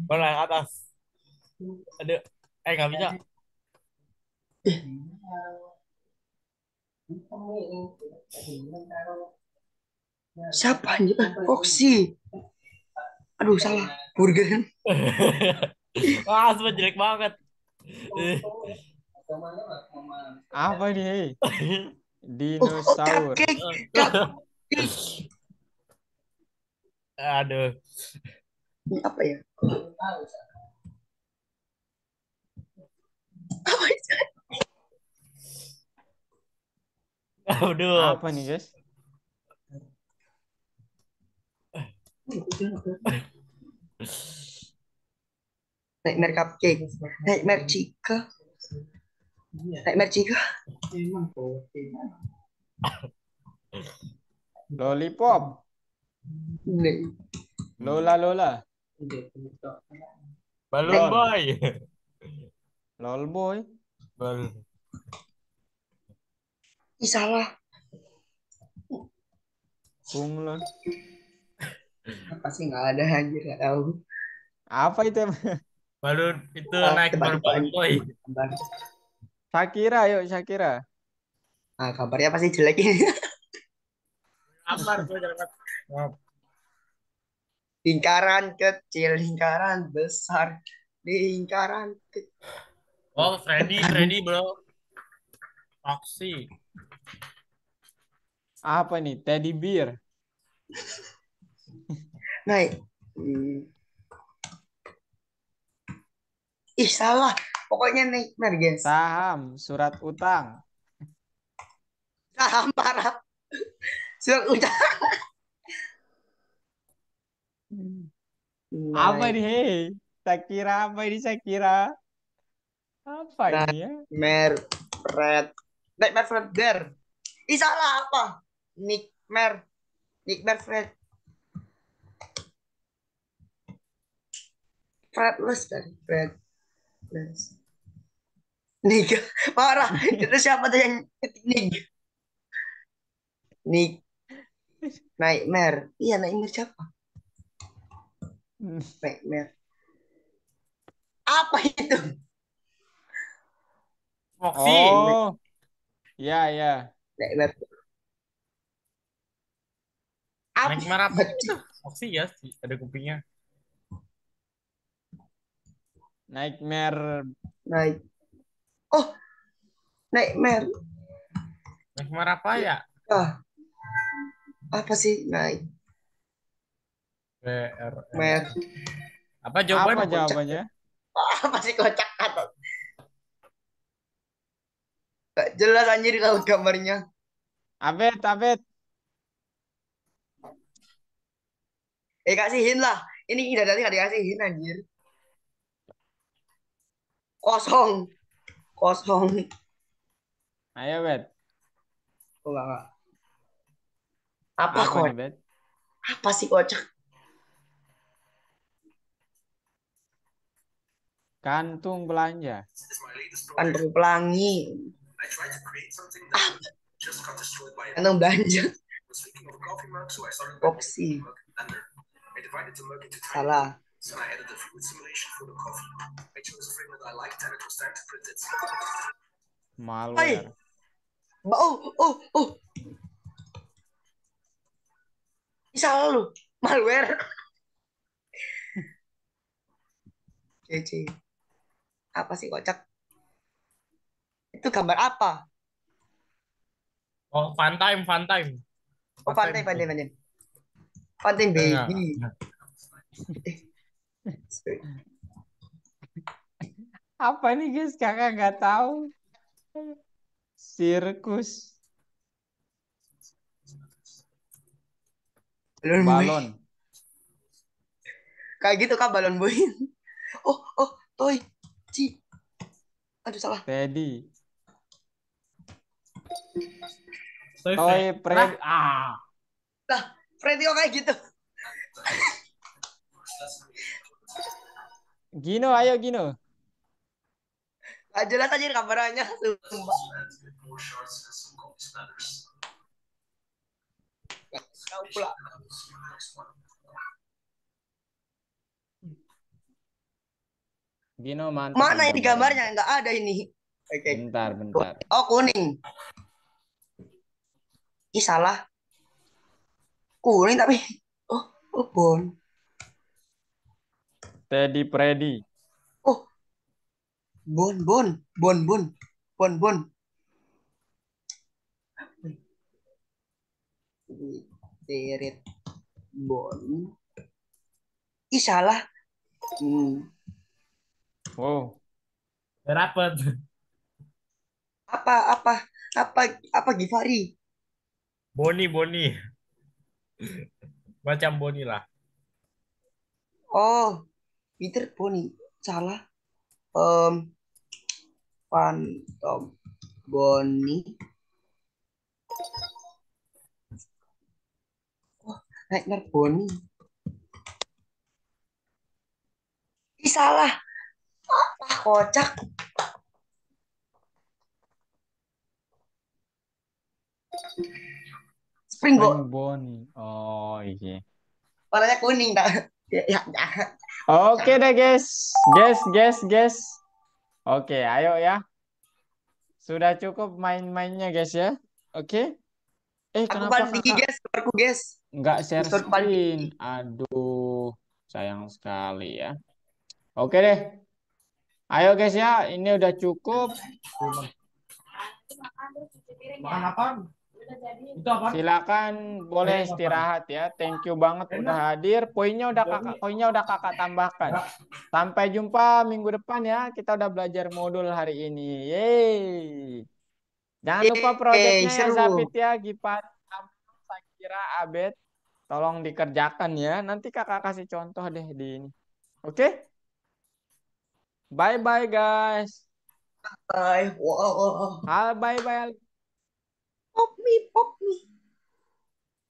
Bola yang atas. Aduh. Nggak bisa. Siapa anjir? Foxy. Aduh, salah. Burger. Wah, semua jelek banget. Apa nih? Oh, Dinosaur. cupcake. Cupcake. Aduh. Ini apa ya? Apa itu? Aduh. Apa nih, guys? Nightmare cupcake. Nightmare Chica. Nightmare Chica. Lollipop. Nih. Lola Lola. Balloon boy. Lol boy. Balloon. Ih, salah. Bunglon. Pasti nggak ada anjir, nggak tahu. Apa itu? Balloon itu naik Tebak-tebakan. balloon boy. Shakira, yuk Shakira. Nah, kabarnya pasti jelek ini. Amar gue jelek banget. Maaf. Lingkaran kecil, lingkaran besar, lingkaran kecil. Oh, Freddy bro. Foxy. Apa nih? Teddy bear. Naik. Ih, salah. Pokoknya nightmare, guys. Saham, surat utang. Saham parah. Surat utang. Apa nih? Hei? Shakira apa ini Shakira? Apa ini ya? Nightmare Fred. Nightmare Fred Bear. Ih, salah apa? Nightmare. Nightmare Fred. Fredless kan? Fredless. Nig. Parah. Itu siapa tuh yang ketik Nig? Nig. Nightmare. Iya, Nightmare siapa? Nightmare. Apa itu? Foxy. Oh, ya ya. Nightmare. Apa? Nightmare apa itu? Foxy ya sih, ada kupingnya. Nightmare. Night. Oh, Nightmare. Nightmare apa ya? Ah, apa sih Nightmare? BR. Apa jawabannya? Apa jawabannya? Apa sih kocak atau? Gak jelas anjir kalau gambarnya. Abed, Abed. Kasihin lah. Ini tadi nggak dikasihin anjir. Kosong. Kosong. Ayo, Bed. Oh, enggak. Apa Apa kok? nih, Bed? Apa sih kocak? Kantung belanja. Kantong pelangi. Ah, kantong belanja. Foxy. Salah. Malware. Oh. Salah lu. Malware. Cece. Apa sih kocak? Itu gambar apa? Oh, fun time, fun time. Oh, pantai. Pantai baby. Apa nih, guys? Kakak nggak tahu. Sirkus. Balon boy. Balon. Kayak gitu kak balon boy. Oh, toy. Ci. Aduh salah. Teddy. Toy Toy Fred. Freddy. Ah. Lah, Freddy kok kayak gitu. Gino, ayo Gino. Gak jelas aja kameranya. Sumpah. Gak tahu pula. Gino mantap Mana ini gambarnya. gambarnya? Nggak ada ini. Oke. Bentar. Oh kuning. Ih salah. Kuning tapi. Oh bon. Teddy Freddy. Oh bon. Deret bon. Ih salah. Wow. Rapet. Apa Givari? Boni. Macam Boni lah. Oh, Peter Boni. Salah. Um, Phantom Boni. Oh, Nightmare Boni. Ih salah. Kocak. Springbok. Bonnie. Oh iya. Warnanya kuning tak? Ya. Oke deh guys. Guys. Oke, ayo ya. Sudah cukup main-mainnya guys ya. Oke. Aku Kenapa paling tinggi kakak guys, skorku guys. nggak share Skorku paling screen? tinggi. Aduh, sayang sekali ya. Oke deh. Ayo guys ya, ini udah cukup. Makan apa? Itu apa? Silakan boleh istirahat ya. Thank you banget udah hadir. Poinnya udah kakak tambahkan. Sampai jumpa minggu depan ya. Kita udah belajar modul hari ini. Yeay. Jangan lupa proyeknya ya Seru. Zapit ya, Gipat, Sakira, Abed. Tolong dikerjakan ya. Nanti kakak kasih contoh deh di ini. Oke? Bye-bye guys. Wow. Bye-bye. Pop me.